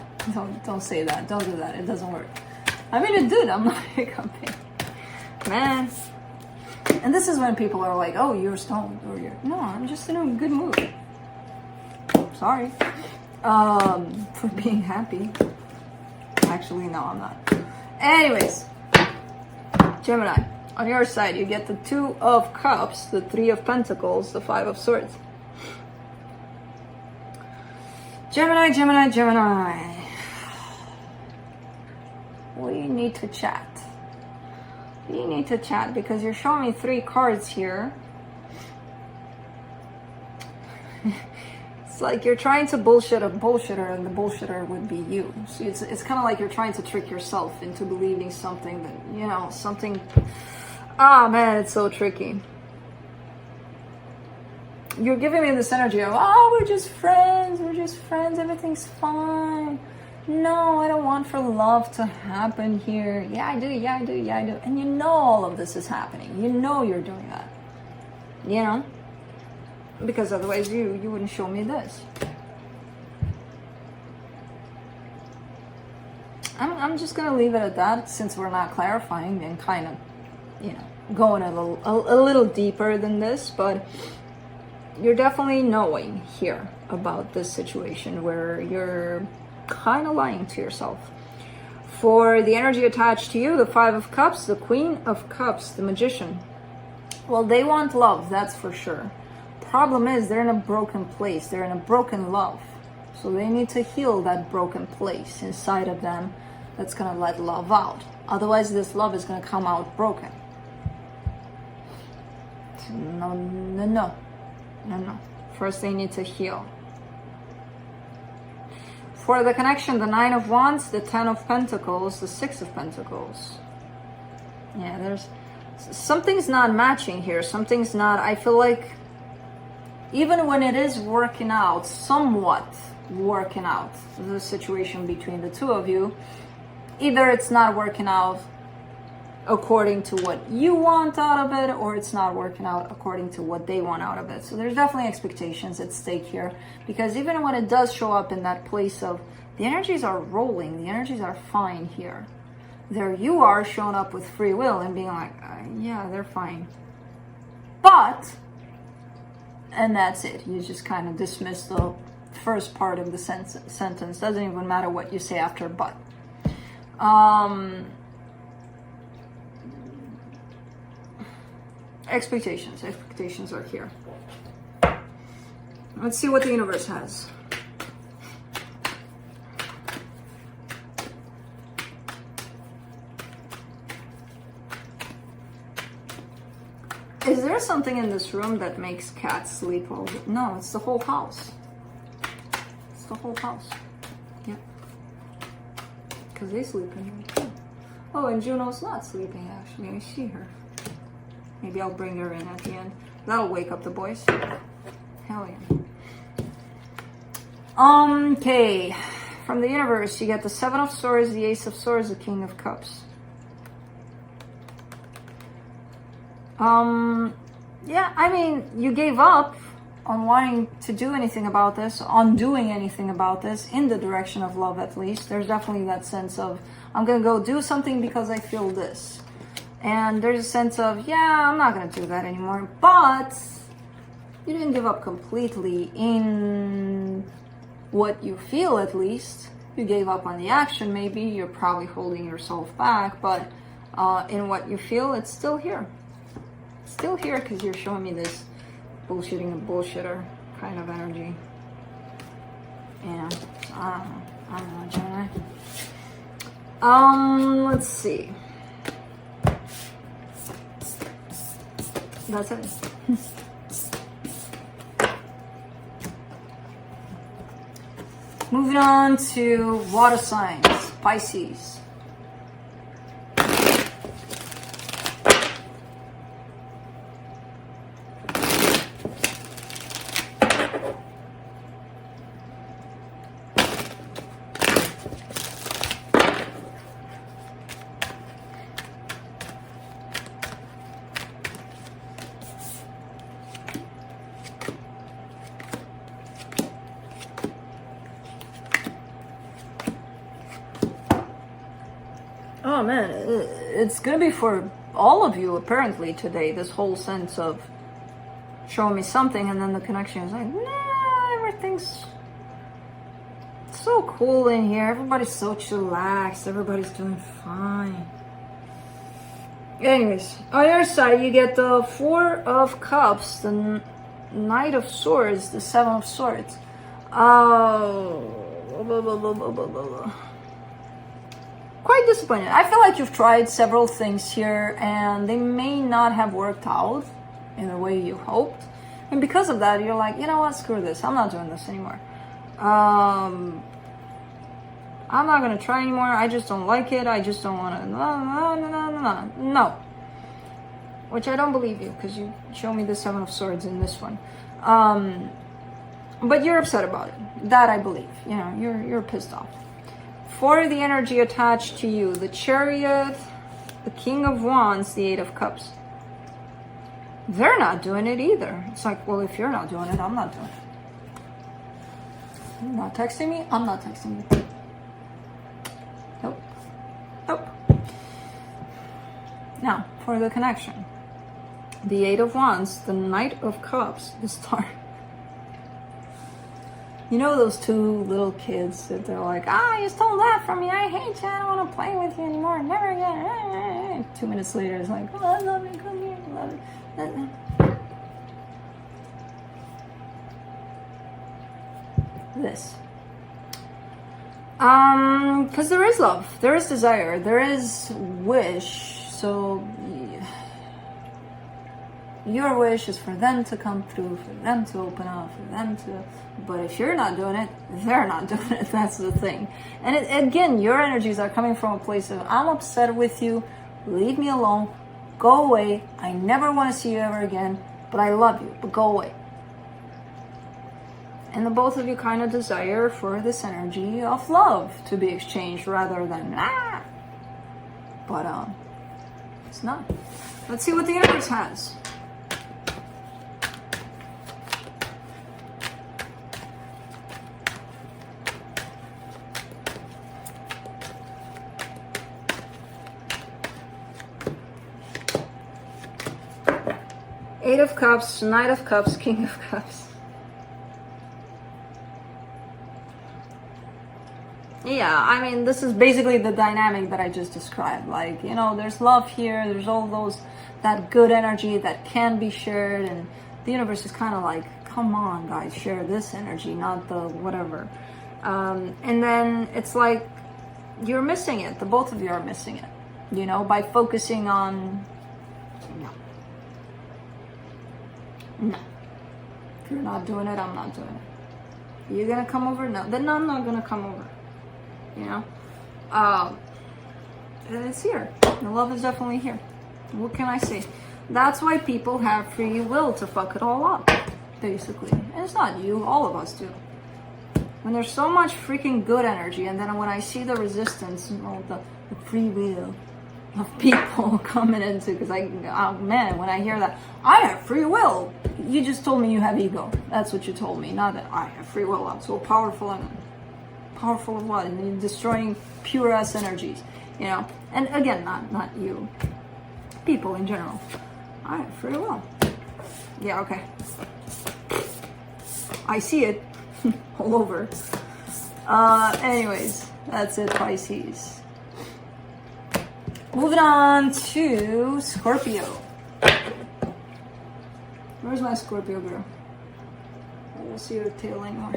don't say that. Don't do that. It doesn't work. I mean, it did. I'm not hiccuping. Man. And this is when people are like, oh, you're stoned. Or you're... No, I'm just in a good mood. Sorry. For being happy. Actually, no, I'm not. Anyways. Gemini. On your side, you get the Two of Cups, the Three of Pentacles, the Five of Swords. Gemini. We need to chat. We need to chat because you're showing me 3 cards here. It's like you're trying to bullshit a bullshitter and the bullshitter would be you. So it's kind of like you're trying to trick yourself into believing something that, you know, something... Oh man, it's so tricky. You're giving me this energy of, oh, we're just friends, everything's fine. No, I don't want for love to happen here. Yeah, I do. And you know all of this is happening. You know you're doing that. You know? Because otherwise you wouldn't show me this. I'm just going to leave it at that since we're not clarifying and kind of, you know, going a little deeper than this, but you're definitely knowing here about this situation where you're kind of lying to yourself. For the energy attached to you, the Five of Cups, the Queen of Cups, the Magician. Well, they want love, that's for sure. Problem is, they're in a broken place. They're in a broken love. So they need to heal that broken place inside of them that's going to let love out. Otherwise, this love is going to come out broken. No. First, they need to heal. For the connection, the Nine of Wands, the Ten of Pentacles, the Six of Pentacles. Yeah, there's... Something's not matching here. Something's not... I feel like... Even when it is working out, somewhat working out, the situation between the two of you, either it's not working out according to what you want out of it, or it's not working out according to what they want out of it. So there's definitely expectations at stake here, because even when it does show up in that place of the energies are rolling, the energies are fine here. there you are showing up with free will and being like, yeah, they're fine. But, and that's it. You just kind of dismiss the first part of the sentence. Doesn't even matter what you say after but. Expectations. Expectations are here. Let's see what the universe has. Is there something in this room that makes cats sleep all day? No, it's the whole house. It's the whole house. Yeah. Because they sleep in here too. Oh, and Juno's not sleeping actually. I see her. Maybe I'll bring her in at the end. That'll wake up the boys. Hell yeah. Okay. From the universe, you get the Seven of Swords, the Ace of Swords, the King of Cups. Yeah, I mean, you gave up on wanting to do anything about this, on doing anything about this, in the direction of love at least. There's definitely that sense of, I'm gonna go do something because I feel this. And there's a sense of, yeah, I'm not gonna do that anymore. But you didn't give up completely in what you feel, at least. You gave up on the action, maybe. You're probably holding yourself back, but in what you feel, it's still here. Still here because you're showing me this bullshitting a bullshitter kind of energy. Yeah, I don't know, Gemini. Let's see. That's it. Moving on to water signs, Pisces. Oh man, it's gonna be for all of you apparently today, this whole sense of show me something and then the connection is like, nah, everything's so cool in here, everybody's so chillaxed, everybody's doing fine. Anyways, on your side you get the Four of Cups, the Knight of Swords, the Seven of Swords. Quite disappointed. I feel like you've tried several things here and they may not have worked out in the way you hoped. And because of that, you're like, you know what, screw this. I'm not doing this anymore. I'm not going to try anymore. I just don't like it. I just don't want to. No. Which I don't believe you because you show me the Seven of Swords in this one. But you're upset about it. That I believe. You know, you're pissed off. For the energy attached to you, the Chariot, the King of Wands, the Eight of Cups. They're not doing it either. It's like, well, if you're not doing it, I'm not doing it. You're not texting me? I'm not texting you. Nope. Nope. Now, for the connection. The Eight of Wands, the Knight of Cups, the Star. You know those two little kids that they're like, you stole that from me. I hate you. I don't want to play with you anymore. Never again. 2 minutes later, it's like, oh, I love you. Come here. I love you. This. Because there is love. There is desire. There is wish. So your wish is for them to come through, for them to open up, for them to... But if you're not doing it, they're not doing it. That's the thing. And again, your energies are coming from a place of, I'm upset with you. Leave me alone. Go away. I never want to see you ever again. But I love you. But go away. And the both of you kind of desire for this energy of love to be exchanged rather than, But, it's not. Let's see what the universe has. Eight of Cups, Knight of Cups, King of Cups. Yeah, I mean, this is basically the dynamic that I just described. Like, you know, there's love here, there's all those, that good energy that can be shared, and the universe is kind of like, come on guys, share this energy, not the whatever. And then it's like, you're missing it, the both of you are missing it, you know, by focusing on, no. If you're not doing it, I'm not doing it. You're gonna come over? No, then I'm not gonna come over. You know, and it's here. The love is definitely here. What can I say? That's why people have free will to fuck it all up, basically. And it's not you, all of us do. When there's so much freaking good energy, and then when I see the resistance, you know, the free will of people coming into, because man, when I hear that, I have free will. You just told me you have ego. That's what you told me, not that I have free will. I'm so powerful and powerful of what? And you're destroying pure ass energies, you know. And again, not you, people in general. I have free will. Yeah, okay. I see it all over. Anyways, that's it, Pisces. Moving on to Scorpio. Where's my Scorpio girl? I don't see her tail anymore.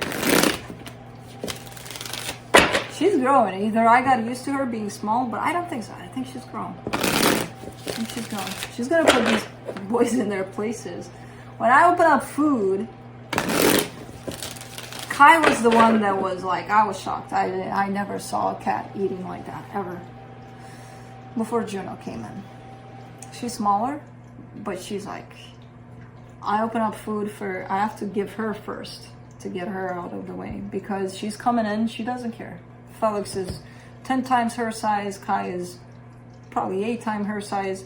She's growing. Either I got used to her being small, but I don't think so. I think she's grown. I think she's grown. She's gonna put these boys in their places. When I open up food, Kai was the one that was like, I was shocked. I never saw a cat eating like that, ever. Before Juno came in. She's smaller, but she's like, I open up food I have to give her first to get her out of the way, because she's coming in, she doesn't care. Felix is 10 times her size, Kai is probably 8 times her size.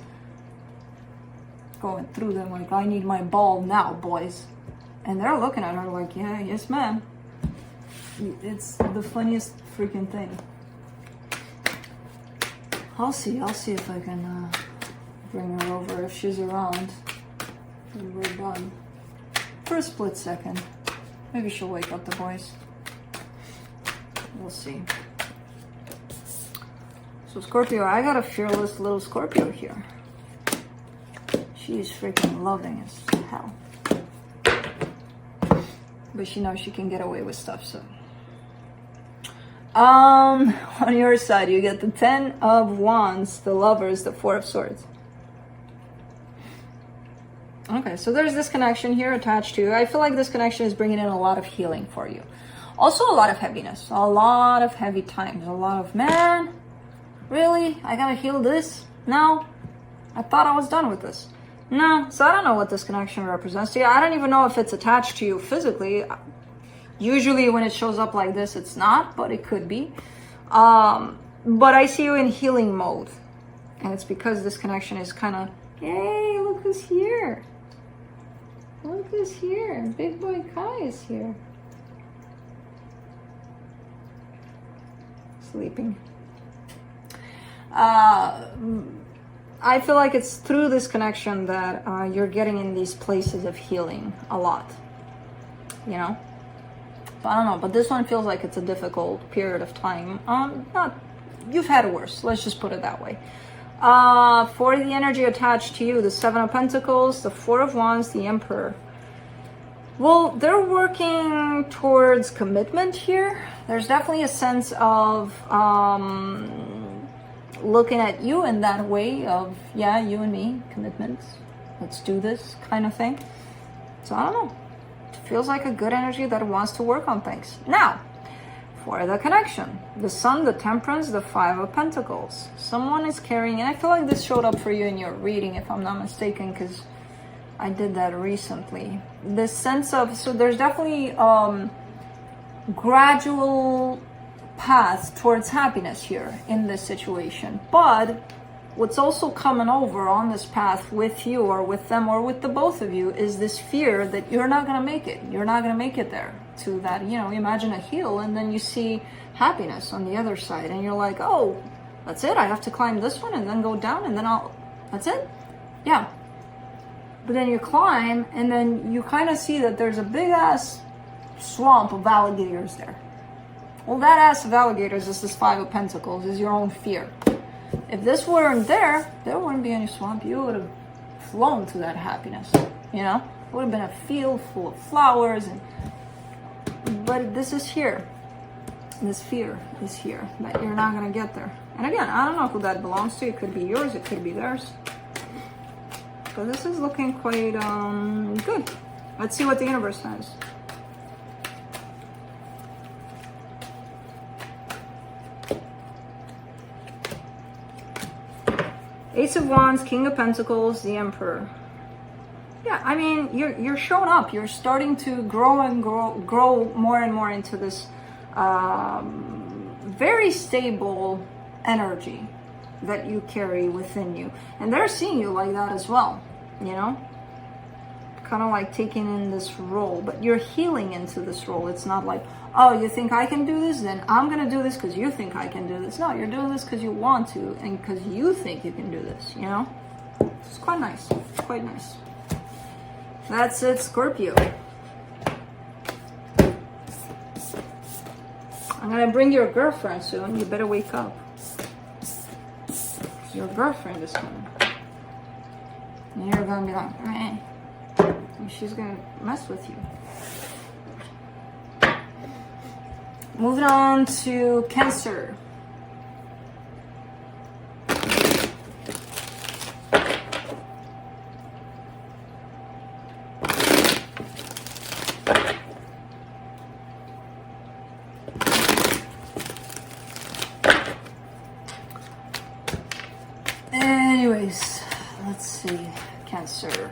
Going through them like, I need my ball now, boys. And they're looking at her like, yeah, yes ma'am. It's the funniest freaking thing. I'll see if I can bring her over if she's around. And we're done. For a split second. Maybe she'll wake up the boys. We'll see. So Scorpio, I got a fearless little Scorpio here. She's freaking loving as hell. But she knows she can get away with stuff, so. On your side, you get the 10 of Wands, the Lovers, the 4 of Swords. Okay, so there's this connection here attached to you. I feel like this connection is bringing in a lot of healing for you. Also a lot of heaviness, a lot of heavy times, a lot of, man, really? I gotta heal this now? I thought I was done with this. No, so I don't know what this connection represents to you. I don't even know if it's attached to you physically. Usually when it shows up like this, it's not, but it could be. But I see you in healing mode. And it's because this connection is kind of, hey, look who's here. Look who's here. Big boy Kai is here. Sleeping. I feel like it's through this connection that you're getting in these places of healing a lot. You know? But I don't know, but this one feels like it's a difficult period of time. You've had worse, let's just put it that way. For the energy attached to you, the 7 of Pentacles, the 4 of Wands, the Emperor. Well, they're working towards commitment here. There's definitely a sense of looking at you in that way of, yeah, you and me, commitments. Let's do this kind of thing. So I don't know. It feels like a good energy that wants to work on things. Now, for the connection, the Sun, the Temperance, the 5 of Pentacles. Someone is carrying, and I feel like this showed up for you in your reading, if I'm not mistaken, because I did that recently. This sense of, so there's definitely gradual path towards happiness here in this situation. But what's also coming over on this path with you or with them or with the both of you is this fear that you're not going to make it. You're not going to make it there to that, you know, imagine a hill and then you see happiness on the other side and you're like, oh, that's it. I have to climb this one and then go down and then that's it. Yeah. But then you climb, and then you kind of see that there's a big ass swamp of alligators there. Well, that ass of alligators is this Five of Pentacles, is your own fear. If this weren't there, there wouldn't be any swamp. You would have flown to that happiness, you know? It would have been a field full of flowers, but this is here. This fear is here, that you're not gonna get there. And again, I don't know who that belongs to. It could be yours, it could be theirs. But this is looking quite good. Let's see what the universe has. Ace of Wands, King of Pentacles, the Emperor. Yeah, I mean, you're showing up. You're starting to grow and grow more and more into this very stable energy that you carry within you. And they're seeing you like that as well, you know? Kind of like taking in this role, but you're healing into this role. It's not like, oh, you think I can do this? Then I'm going to do this because you think I can do this. No, you're doing this because you want to and because you think you can do this, you know? It's quite nice. It's quite nice. That's it, Scorpio. I'm going to bring your girlfriend soon. You better wake up. Your girlfriend is coming. And you're going to be like, meh. And she's going to mess with you. Moving on to Cancer. Anyways, let's see. Cancer.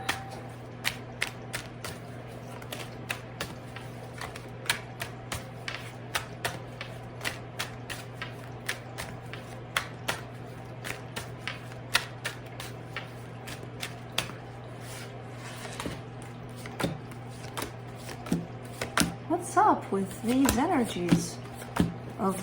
What's up with these energies of...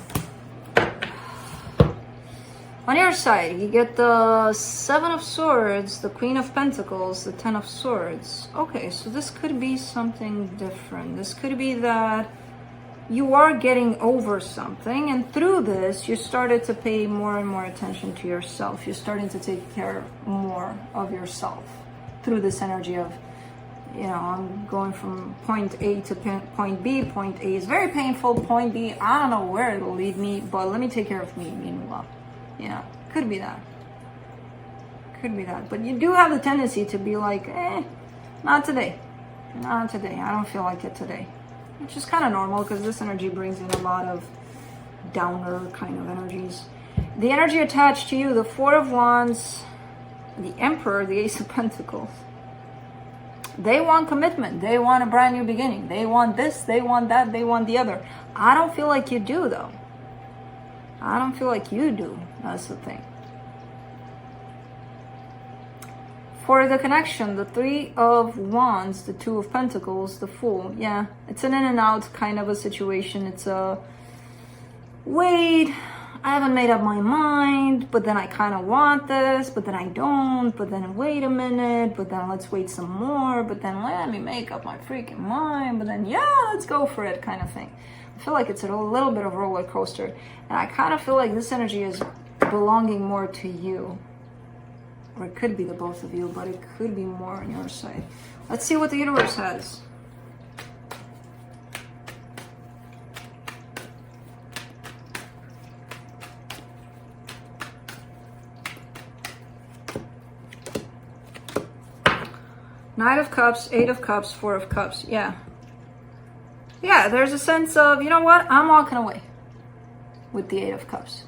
On your side, you get the Seven of Swords, the Queen of Pentacles, the Ten of Swords. Okay, so this could be something different. This could be that you are getting over something, and through this, you started to pay more and more attention to yourself. You're starting to take care more of yourself through this energy of, you know, I'm going from point A to point B. Point A is very painful. Point B, I don't know where it'll lead me, but let me take care of me meanwhile. Yeah, could be that. Could be that. But you do have the tendency to be like, not today. Not today. I don't feel like it today. Which is kind of normal because this energy brings in a lot of downer kind of energies. The energy attached to you, the Four of Wands, the Emperor, the Ace of Pentacles. They want commitment. They want a brand new beginning. They want this, they want that, they want the other. I don't feel like you do, though. I don't feel like you do. That's the thing. For the connection, the Three of Wands, the Two of Pentacles, the Fool. Yeah, it's an in and out kind of a situation. It's a, wait, I haven't made up my mind, but then I kind of want this, but then I don't, but then wait a minute, but then let's wait some more, but then let me make up my freaking mind, but then yeah, let's go for it kind of thing. I feel like it's a little bit of a roller coaster, and I kind of feel like this energy is belonging more to you. Or it could be the both of you, but it could be more on your side. Let's see what the universe has. Knight of Cups, Eight of Cups, Four of Cups. Yeah. Yeah, there's a sense of, you know what? I'm walking away with the Eight of Cups.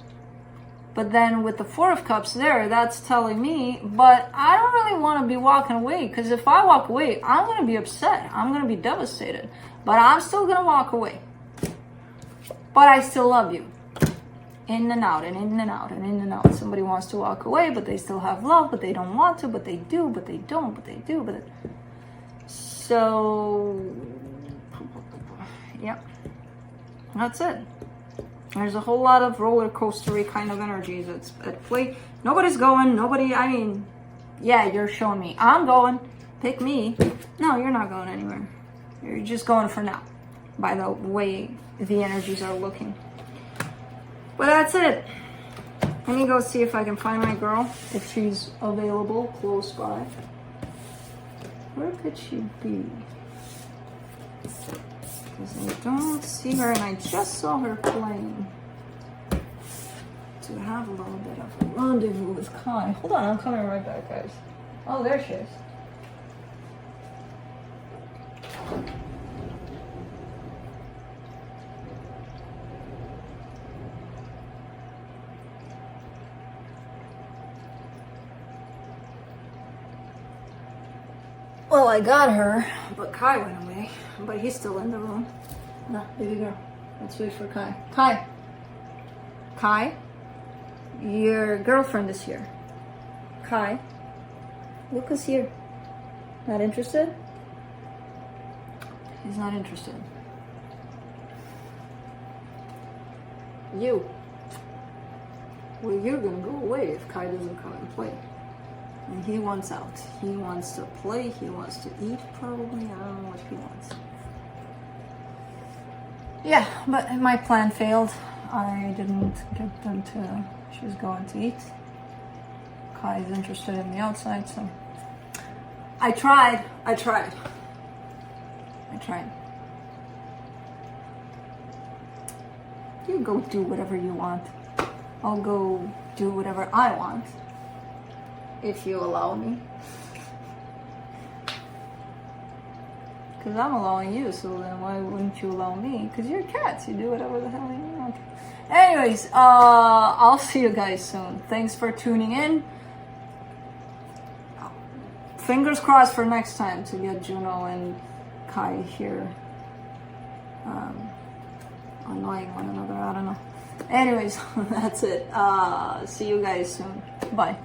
But then with the Four of Cups there, that's telling me, but I don't really want to be walking away, because if I walk away, I'm going to be upset. I'm going to be devastated. But I'm still going to walk away. But I still love you. In and out, and in and out, and in and out. Somebody wants to walk away, but they still have love, but they don't want to, but they do, but they don't, but they do, but... So... Yep. That's it. There's a whole lot of roller coastery kind of energies that's at play. Nobody's going. Nobody, I mean, yeah, you're showing me I'm going, Pick me. No, you're not going anywhere. You're just going for now, by the way the energies are looking. But that's it. Let me go see if I can find my girl, if she's available close by. Where could she be? Because I don't see her, and I just saw her playing. To have a little bit of a rendezvous with Kai. Hold on, I'm coming right back, guys. Oh, there she is. Well, I got her, but Kai went away. But he's still in the room. No, baby girl. Let's wait for Kai. Kai! Kai? Your girlfriend is here. Kai? Look who's here. Not interested? He's not interested. You. Well, you're gonna go away if Kai doesn't come and play. And he wants out. He wants to play. He wants to eat, probably. I don't know what he wants. Yeah, but my plan failed. I didn't get them to... She was going to eat. Kai's interested in the outside, so... I tried. You go do whatever you want. I'll go do whatever I want. If you allow me. Because I'm allowing you, so then why wouldn't you allow me? Because you're cats, you do whatever the hell you want. Anyways, I'll see you guys soon. Thanks for tuning in. Fingers crossed for next time to get Juno and Kai here. Annoying one another, I don't know. Anyways, that's it. See you guys soon. Bye.